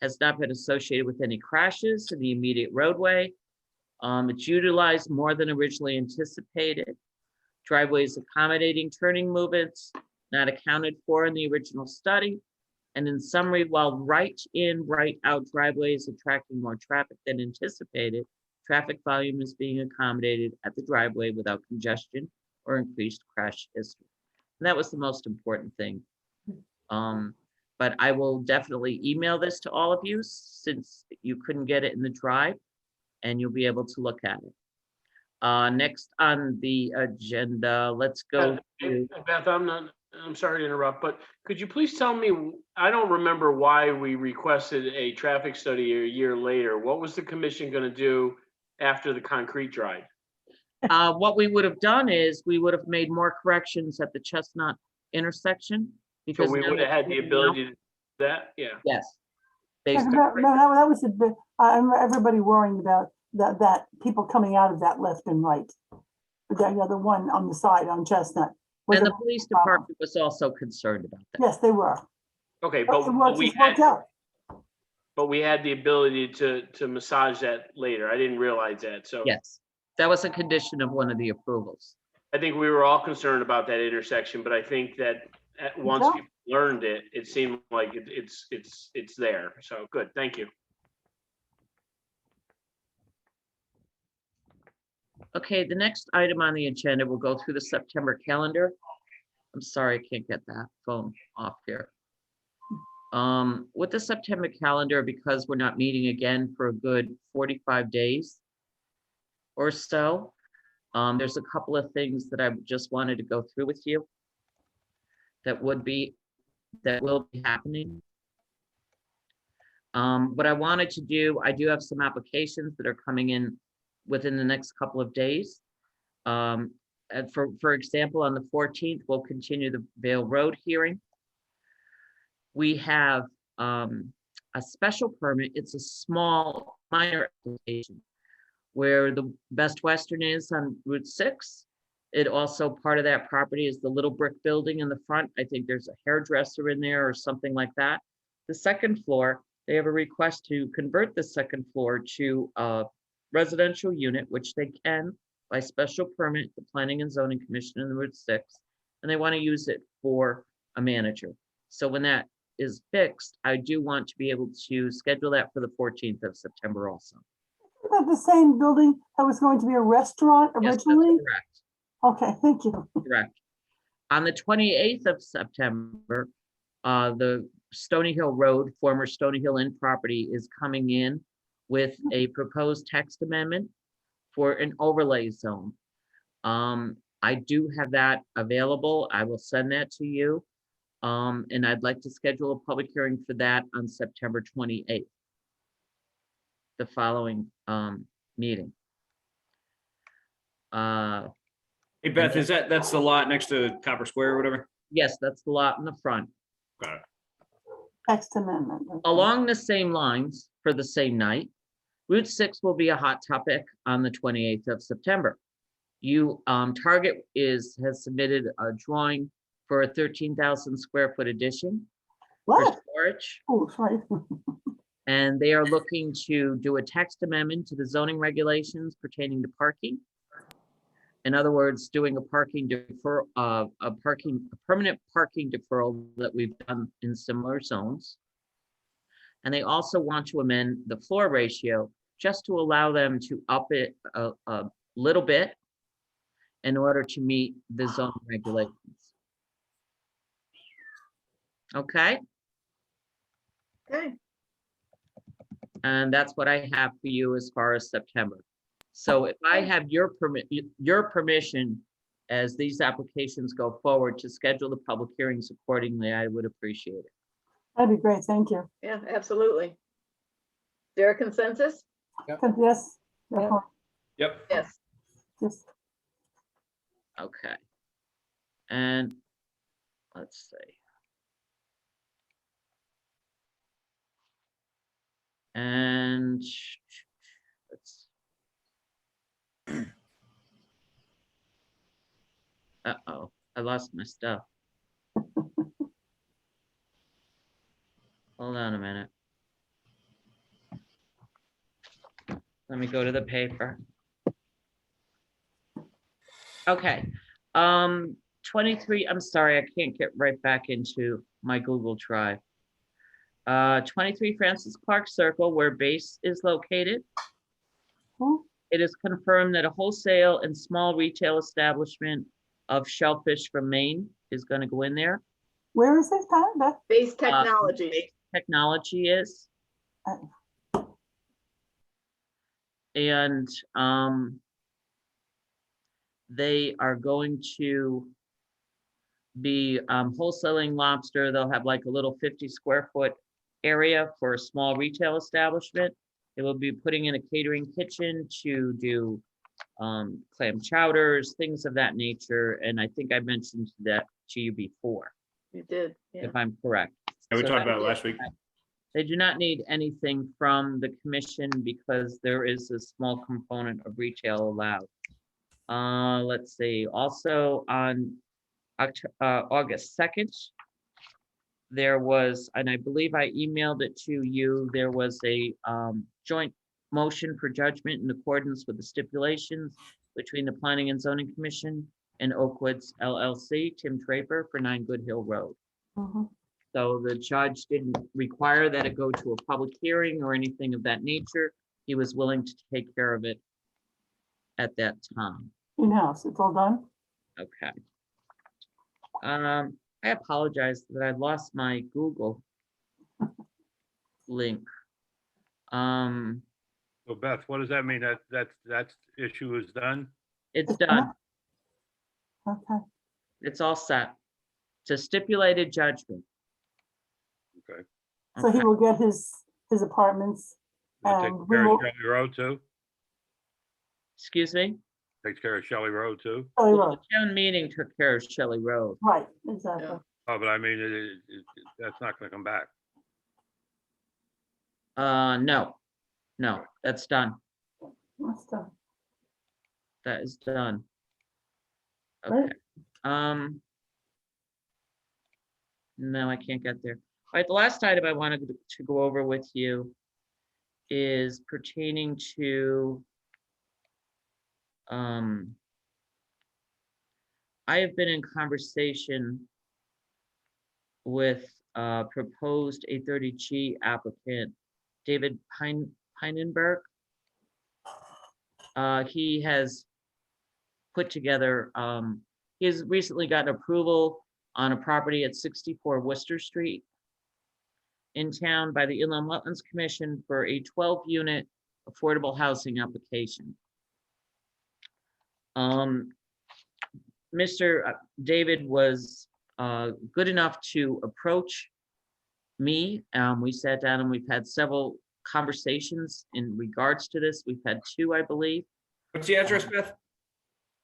has not been associated with any crashes in the immediate roadway. It's utilized more than originally anticipated. Driveways accommodating turning movements, not accounted for in the original study. And in summary, while right in, right out driveways attracting more traffic than anticipated, traffic volume is being accommodated at the driveway without congestion or increased crash history. And that was the most important thing. But I will definitely email this to all of you since you couldn't get it in the drive and you'll be able to look at it. Next on the agenda, let's go to. Beth, I'm sorry to interrupt, but could you please tell me, I don't remember why we requested a traffic study a year later. What was the commission going to do after the concrete drive? What we would have done is we would have made more corrections at the Chestnut intersection. So we would have had the ability to do that? Yeah. Yes. Yeah, that was a bit, I remember everybody worrying about that people coming out of that left and right. The one on the side on Chestnut. And the police department was also concerned about that. Yes, they were. Okay, but we had the ability to massage that later. I didn't realize that. So yes, that was a condition of one of the approvals. I think we were all concerned about that intersection, but I think that once we learned it, it seemed like it's there. So good, thank you. Okay, the next item on the agenda, we'll go through the September calendar. I'm sorry, I can't get that phone off here. With the September calendar, because we're not meeting again for a good 45 days or so, there's a couple of things that I just wanted to go through with you that will be happening. What I wanted to do, I do have some applications that are coming in within the next couple of days. and for example, on the 14th, we'll continue the Vale Road hearing. We have a special permit. It's a small minor application where the Best Western is on Route 6. It also, part of that property is the little brick building in the front. I think there's a hairdresser in there or something like that. The second floor, they have a request to convert the second floor to a residential unit, which they can by special permit, the Planning and Zoning Commission in the Route 6, and they want to use it for a manager. So when that is fixed, I do want to be able to schedule that for the 14th of September also. Is that the same building that was going to be a restaurant Yes, that's originally? correct. Okay, thank you. Correct. On the 28th of September, the Stony Hill Road, former Stony Hill Inn property, is coming in with a proposed text amendment for an overlay zone. I do have that available. I will send that to you. And I'd like to schedule a public hearing for that on September 28th, the following meeting. Hey, Beth, that's the lot next to Copper Square or whatever? Yes, that's the lot in the front. Got it. Text amendment. Okay. Along the same lines, for the same night, Route 6 will be a hot topic on the 28th of September. Target has submitted a drawing for a 13,000 square foot addition for What? storage. Oh, sorry. And they are looking to do a text amendment to the zoning regulations pertaining to parking. In other words, doing a permanent parking deferral that we've done in similar zones. And they also want to amend the floor ratio just to allow them to up it a little bit in order to meet the zoning regulations. Okay, Okay, and that's what I have for you as far as September. So if I have your permission, as these applications go forward, to schedule the public hearings accordingly, I would appreciate it. That'd be great. Thank you. yeah, absolutely. Is there a consensus? Yes. Yeah. definitely. Yep. Yes. Yes. Okay. And let's see. And let's. Uh-oh, I lost my stuff. Hold on a minute. Let me go to the paper. Okay, 23, I'm sorry, I can't get right back into my Google Drive. 23 Francis Clark Circle, where base is located. Hmm. It is confirmed that a wholesale and small retail establishment of shellfish from Maine is going to go in there. Where is this, Pat? Beth? Base Technologies. Base Technology is. And they are going to be wholesaling lobster. They'll have like a little 50 square foot area for a small retail establishment. They will be putting in a catering kitchen to do clam chowders, things of that nature. And I think I mentioned that to you before, You did, yeah. if I'm correct. Yeah, we So talked that- about it last week. They do not need anything from the commission because there is a small component of retail allowed. Let's see, also on August 2nd, there was, and I believe I emailed it to you, there was a joint motion for judgment in accordance with the stipulations between the Planning and Zoning Commission and Oakwoods LLC, Tim Draper, for 9 Good Hill Road. Mhm. So the judge didn't require that it go to a public hearing or anything of that nature. He was willing to take care of it at that time. In-house, it's all done? Okay. I apologize that I lost my Google link. So Beth, what does that mean? That issue is done? It's done. Okay. It's all set. It's a stipulated judgment. Okay. So he Okay. will get his apartments Will it take and we care will, of Shelley Road too? Excuse me? Takes care of Shelley Road too. Shelley Well, Road. the town meeting took care of Shelley Road. Right, exactly. Yeah. Oh, but I mean, that's not gonna come back. No, that's done. That's done. That is done. Right. Okay. No, I can't get there. All right, the last item I wanted to go over with you is pertaining to I have been in conversation with proposed 830G applicant, David Peinenberg. He has put together, he has recently gotten approval on a property at 64 Worcester Street in town by the Inland Wetlands Commission for a 12-unit affordable housing application. Mr. David was good enough to approach me. We sat down and we've had several conversations in regards to this. We've had two, I believe. What's the address, Beth?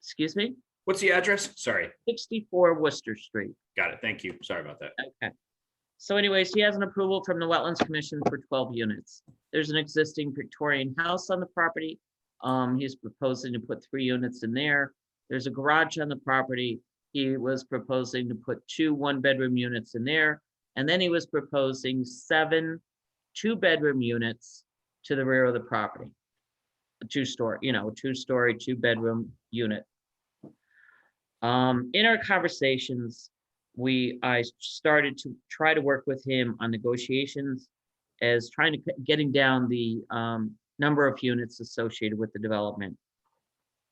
Excuse me? What's the address? Sorry. 64 Worcester Street. Got it. Thank you. Sorry about that. Okay. So anyways, he has an approval from the Wetlands Commission for 12 units. There's an existing Victorian house on the property. He's proposing to put 3 units in there. There's a garage on the property. He was proposing to put 2 one-bedroom units in there. And then he was proposing 7 two-bedroom units to the rear of the property. A 2-story, a 2-story, 2-bedroom unit. In our conversations, I started to try to work with him on negotiations as trying to getting down the number of units associated with the development.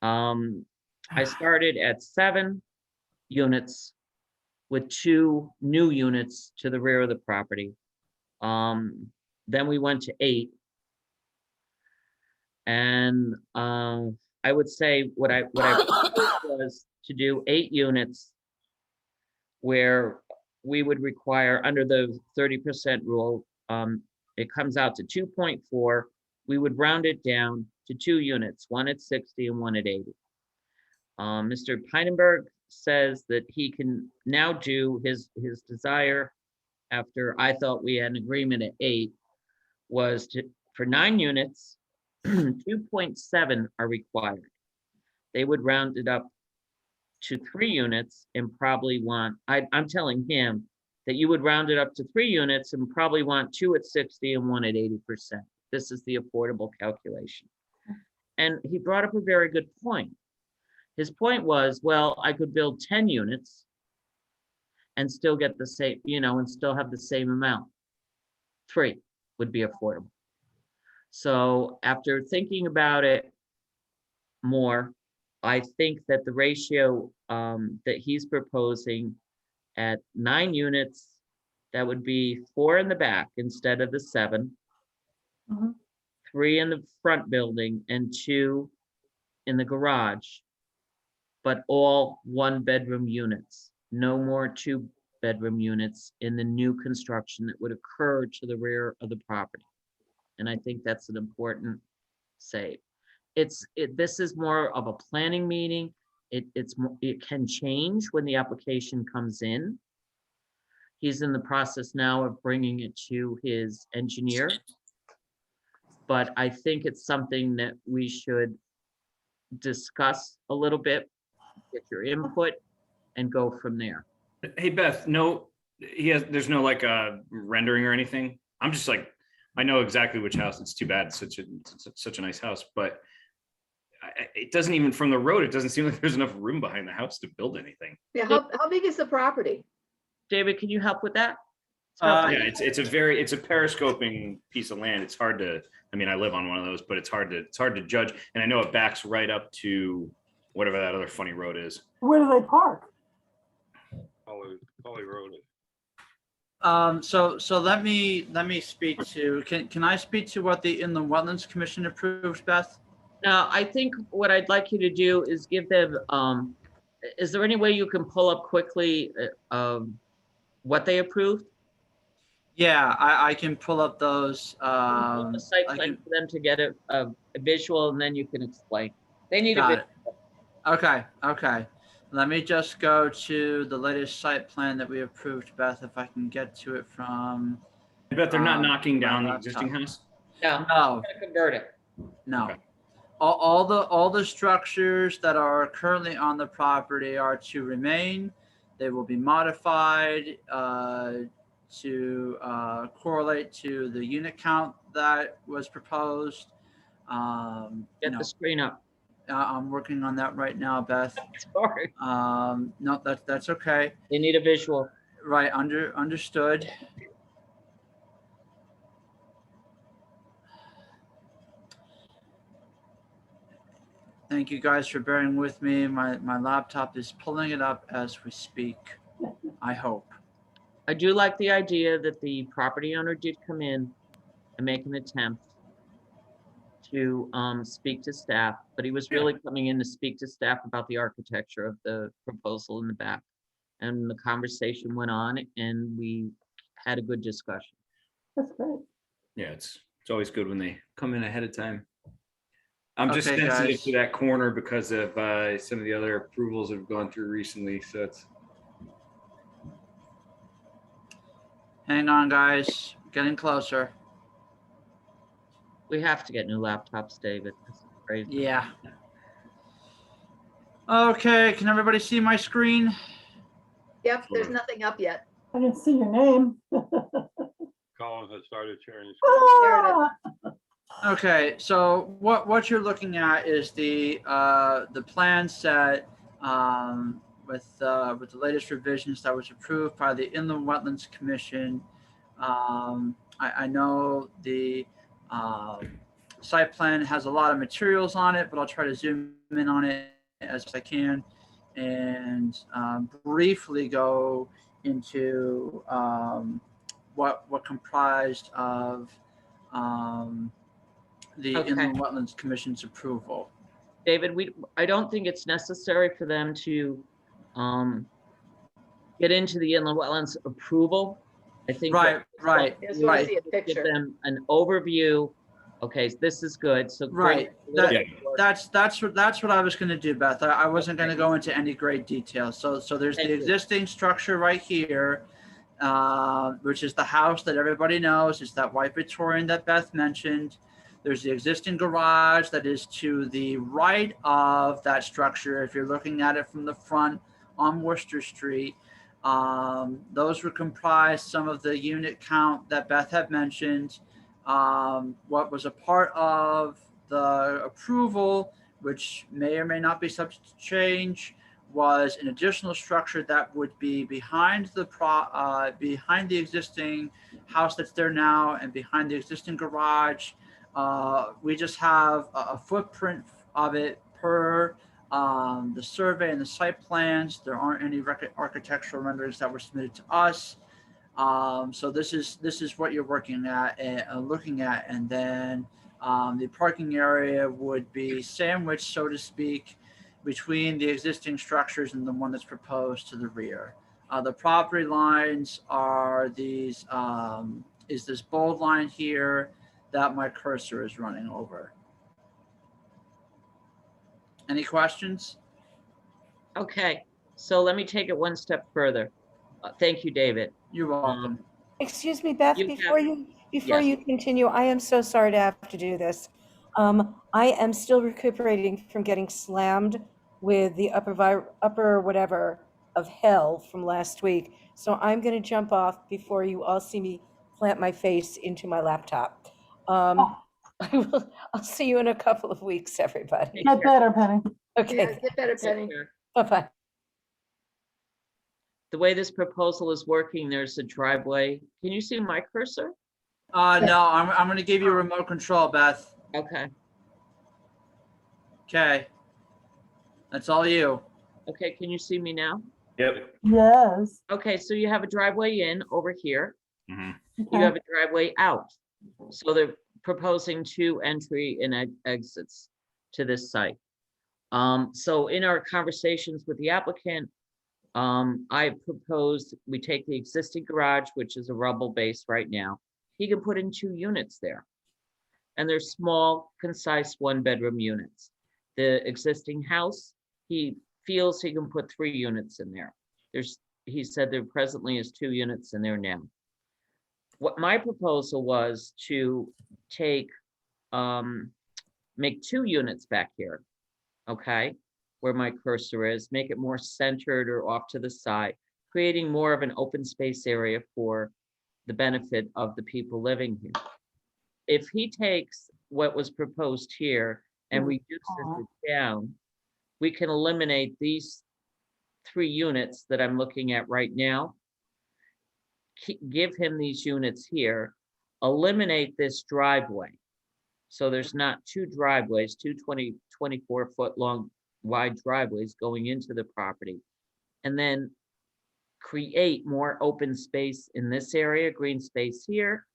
I started at 7 units with 2 new units to the rear of the property. Then we went to 8. And I would say what I proposed was to do 8 units where we would require under the 30% rule, it comes out to 2.4. We would round it down to 2 units, one at 60 and one at 80. Mr. Peinenberg says that he can now do his desire after I thought we had an agreement at 8 was for 9 units, 2.7 are required. They would round it up to 3 units and probably want, I'm telling him that you would round it up to 3 units and probably want 2 at 60 and 1 at 80%. This is the affordable calculation. And he brought up a very good point. His point was, well, I could build 10 units and still get the same, and still have the same amount. 3 would be affordable. So after thinking about it more, I think that the ratio that he's proposing at 9 units, that would be 4 in the back instead of the 7, 3 in the front building and 2 in the garage, but all 1-bedroom units, no more 2-bedroom units in the new construction that would occur to the rear of the property. And I think that's an important save. This is more of a planning meeting. It can change when the application comes in. He's in the process now of bringing it to his engineer. But I think it's something that we should discuss a little bit, get your input, and go from there. Hey, Beth, there's no like rendering or anything. I'm just like, I know exactly which house. It's too bad. It's such a nice house, but it doesn't even from the road. It doesn't seem like there's enough room behind the house to build anything. Yeah, how big is the property? David, can you help with that? Yeah, it's a periscoping piece of land. It's hard to, I mean, I live on one of those, but it's hard to judge. And I know it backs right up to whatever that other funny road is. Where do they park? Holly Road. So let me speak to, can I speak to what the Inland Wetlands Commission approved, Beth? Now, I think what I'd like you to do is give them, is there any way you can pull up quickly what they approved? Yeah, I can pull up those. The site plan for them to get a visual, and then you can explain. They need a Got video. it. Okay, okay. Let me just go to the latest site plan that we approved, Beth, if I can get to it from. I bet they're not knocking my down the laptop. existing house. No, No, gonna convert it. no. Okay. All the structures that are currently on the property are to remain. They will be modified to correlate to the unit count that was proposed. Get the screen up. I'm working on that right now, Beth. Sorry. No, that's okay. They need a visual. Right, understood. Thank you guys for bearing with me. My laptop is pulling it up as we speak. I hope. I do like the idea that the property owner did come in and make an attempt to speak to staff, but he was really coming in to speak to staff about the architecture of the proposal in the back. And the conversation went on and we had a good discussion. That's great. Yeah, it's always good when they come in ahead of time. I'm just Okay, sensitive guys. to that corner because of some of the other approvals that have gone through recently. So it's Hang on, guys. Getting closer. We have to get new laptops, David. This is crazy. Yeah. Okay, can everybody see my screen? Yep, there's nothing up yet. I didn't see your name. Colin has started sharing his screen. There it is. Okay, so what you're looking at is the plan set with the latest revisions that was approved by the Inland Wetlands Commission. I know the site plan has a lot of materials on it, but I'll try to zoom in on it as I can and briefly go into what comprised of the Okay. Inland Wetlands Commission's approval. David, I don't think it's necessary for them to get into the inland wetlands approval. I think Right. I just want to see a give picture. them an overview. Okay, this is good. So Right. great. That's what I was going to do, Beth. I wasn't going to go into any great detail. So there's Thank the you. existing structure right here, which is the house that everybody knows. It's that white Victorian that Beth mentioned. There's the existing garage that is to the right of that structure. If you're looking at it from the front on Worcester Street, those were comprised some of the unit count that Beth had mentioned. What was a part of the approval, which may or may not be subject to change, was an additional structure that would be behind the existing house that's there now and behind the existing garage. We just have a footprint of it per the survey and the site plans. There aren't any architectural renderings that were submitted to us. So this is what you're working at and looking at, and then the parking area would be sandwiched, so to speak, between the existing structures and the one that's proposed to the rear. The property lines are these is this bold line here that my cursor is running over. Any questions? Okay, so let me take it one step further. Thank you, David. You're welcome. Excuse me, Beth, You before have- you Yes. continue, I am so sorry to have to do this. I am still recuperating from getting slammed with the upper whatever of hell from last week. So I'm going to jump off before you all see me plant my face into my laptop. I'll see you in a couple of weeks, everybody. Get better, Penny. Okay, Yeah, get better, Penny. bye-bye. The way this proposal is working, there's a driveway. Can you see my cursor? No, I'm going to give you a remote control, Beth. Okay. Okay. That's all you. Okay, can you see me now? Yep. Yes. Okay, so you have a driveway in over here. Mhm. You Okay. have a driveway out. So they're proposing 2 entry and exits to this site. So in our conversations with the applicant, I proposed we take the existing garage, which is a rubble base right now. He can put in 2 units there. And they're small, concise 1-bedroom units. The existing house, he he feels he can put 3 units in there. He said there presently is 2 units in there now. What my proposal was to take, make 2 units back here, okay, where my cursor is, make it more centered or off to the side, creating more of an open space area for the benefit of the people living here. If he takes what was proposed here and reduces it down, we can eliminate these 3 units that I'm looking at right now, give him these units here, eliminate this driveway. So there's not 2 driveways, 24-foot long wide driveways going into the property. And then create more open space in this area, green space here,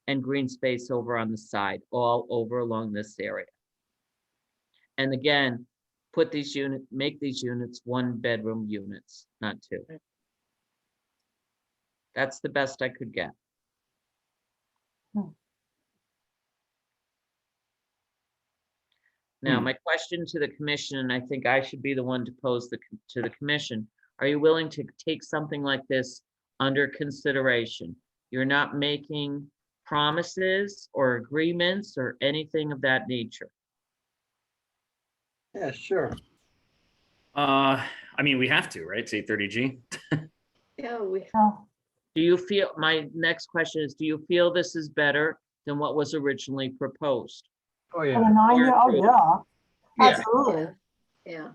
and green space over on the side, all over along this area. And again, make these units 1-bedroom units, not 2. That's the best I could get. Now, my question to the commission, and I think I should be the one to pose to the commission, are you willing to take something like this under consideration? You're not making promises or agreements or anything of that nature. Yeah, sure. I mean, we have to, right? It's 8:30G. Yeah, we, Do you feel, my next question is, do you feel this is better than what was originally proposed? Oh, For yeah. the 9 year, oh, yeah, Yeah. absolutely. yeah.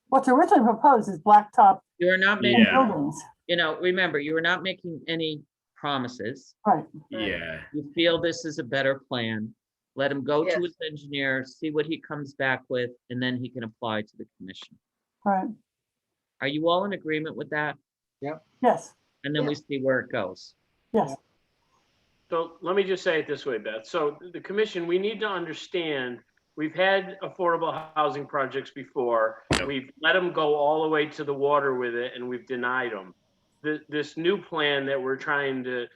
What's originally proposed is blacktop You are not and making, Yeah. buildings, remember, you are not making any promises. right? Yeah. You feel this is a better plan. Let him go Yes. to his engineer, see what he comes back with, and then he can apply to the commission. Right, Are you all in agreement with that? yes, And then we see where it goes. yes, So let me just say it this way, Beth. So the commission, we need to understand, we've had affordable housing projects before. Yep. We've let them go all the way to the water with it and we've denied them. This new plan that we're trying to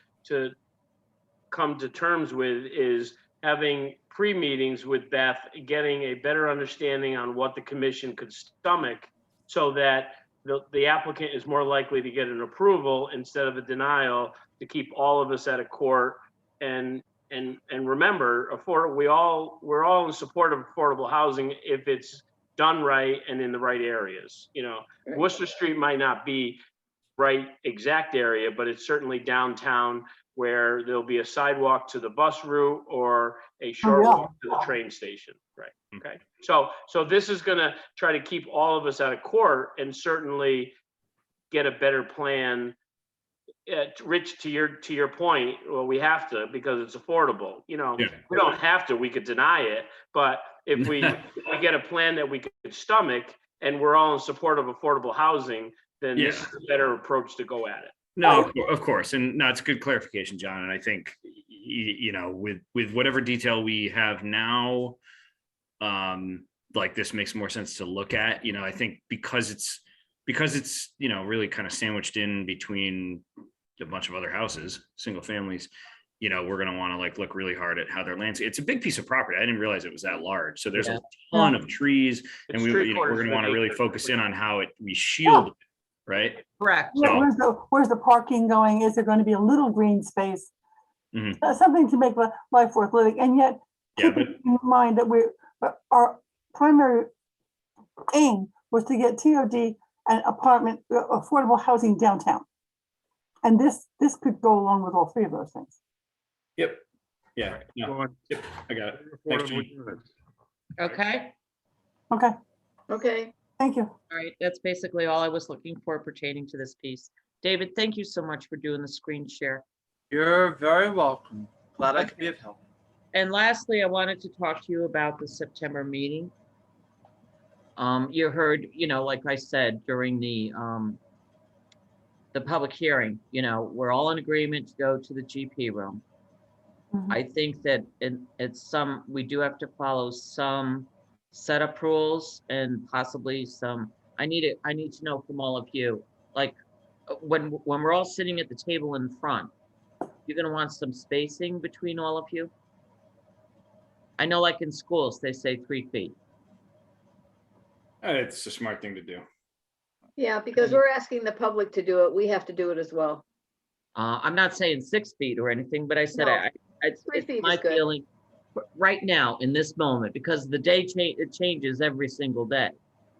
come to terms with is having pre-meetings with Beth, getting a better understanding on what the commission could stomach so that the applicant is more likely to get an approval instead of a denial, to keep all of us at a court. And remember, we're all in support of affordable housing if it's done right and in the right areas. Right. Worcester Street might not be right exact area, but it's certainly downtown where there'll be a sidewalk to the bus route or a short yeah. walk to the train station, right? Okay, so this is gonna try to keep all of us out of court and certainly get a better plan. Rich, to your point, well, we have to because it's affordable. Yeah. We don't have to, we could deny it, but if we get a plan that we could stomach and we're all in support of affordable housing, then this is a better approach to go at it. No, of course. And no, it's a good clarification, John. And I think, with whatever detail we have now, like this makes more sense to look at, I think because it's, really kind of sandwiched in between a bunch of other houses, single families, we're going to want to look really hard at how their landscape. It's a big piece of property. I didn't realize it was that large. So there's a ton of trees, and we're going to want to really focus in on how we shield, right? Correct. Where's the parking going? Is there going to be a little green space? Mhm. Something to make life worth living, and yet keep in mind that our primary aim was to get TOD and apartment affordable housing downtown, and this could go along with all 3 of those things. Yep. Yeah. No. Yep. I got it. Thanks, Gene. Okay. Okay, Okay, thank you. All right. That's basically all I was looking for pertaining to this piece. David, thank you so much for doing the screen share. You're very welcome. Glad I could be of help. And lastly, I wanted to talk to you about the September meeting. You heard, like I said, during the public hearing, we're all in agreement to go to the GP room. Mhm. I think that we do have to follow some setup rules and possibly I need to know from all of you, like when we're all sitting at the table in front, you're gonna want some spacing between all of you. I know like in schools, they say 3 feet. It's a smart thing to do. Yeah, because we're asking the public to do it. We have to do it as well. I'm not saying 6 feet or anything, but I said, No, it's 3 feet my is good. feeling right now in this moment, because the day it changes every single day.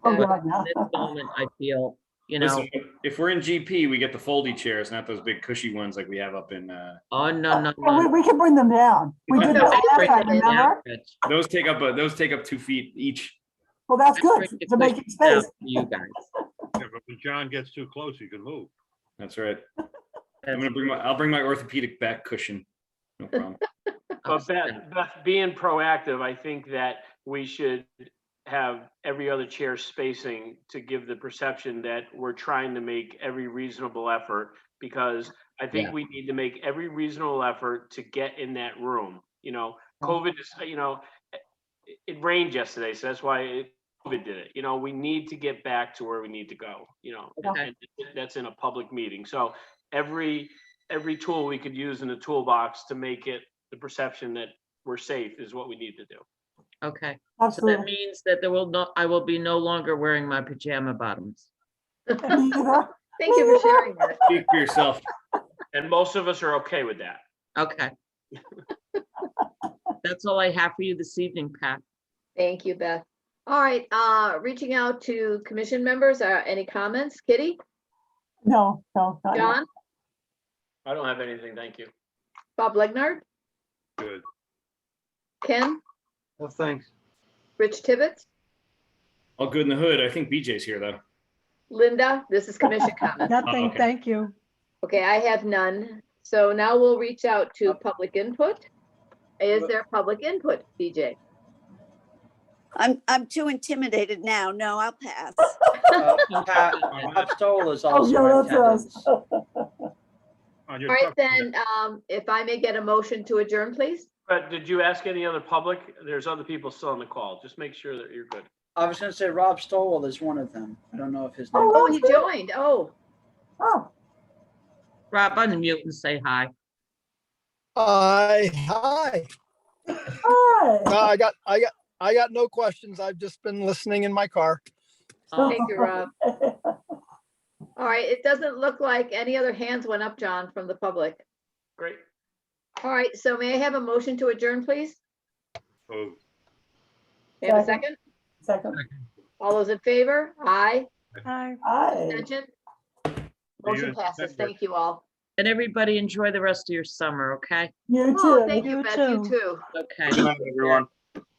Oh, But God, in no. this moment, I feel, you know, Listen, if we're in GP, we get the foldy chairs, not those big cushy ones like we have up in. oh, no. We can bring them down. We did No, that we last bring time, them down. remember? Those take up 2 feet each. Well, that's good Bring the to make cushions it down space. for you guys. Yeah, but when John gets too close, you can move. That's right. That's- I'll bring my orthopedic back cushion. No problem. But Beth, being proactive, I think that we should have every other chair spacing to give the perception that we're trying to make every reasonable effort, because I think Yeah. we need to make every reasonable effort to get in that room. You know, COVID is, it rained yesterday, so that's why COVID did it. You know, we need to get back to where we need to go, Okay. and that's in a public meeting. So every tool we could use in the toolbox to make it the perception that we're safe is what we need to do. Okay. So that Absolutely. means that I will be no longer wearing my pajama bottoms. Me either. Thank you for sharing that. Speak for yourself. And most of us are okay with that. Okay. That's all I have for you this evening, Pat. Thank you, Beth. All right, reaching out to commission members, any comments? Kitty, No, not yet. John, I don't have anything, thank you. Bob Legnard, Good. Ken, Well, thanks. Rich Tibbetts, All good in the hood. I think BJ's here though. Linda, this is commission comments. Nothing, okay. thank you. Okay, I have none. So now we'll reach out to public input. Is there public input, BJ? I'm too intimidated now. No, I'll pass. Pat Stoll is Oh, also yeah, in that's us. attendance. On your All right, truck, then, if I may get a motion to adjourn, please? But did you ask any other public? There's other people still on the call. Just make sure that you're good. I was going to say Rob Stoll is one of them. I don't know if his name. Oh, Oh, he joined. Oh, Oh, Rob, unmute and say hi. Hi. hi. I got no questions. I've just been listening in my car. thank you, Rob. All right, it doesn't look like any other hands went up, John, from the public. Great. All right, so may I have a motion to adjourn, please? oh, May I have a Second. second? Second. All those in favor? Aye. Hi. Hi. Abstention? you Motion in passes. September. Thank you all. And everybody enjoy the rest of your summer, okay? You Oh, too. thank you, You Beth. You too. too. Okay. Good night, everyone.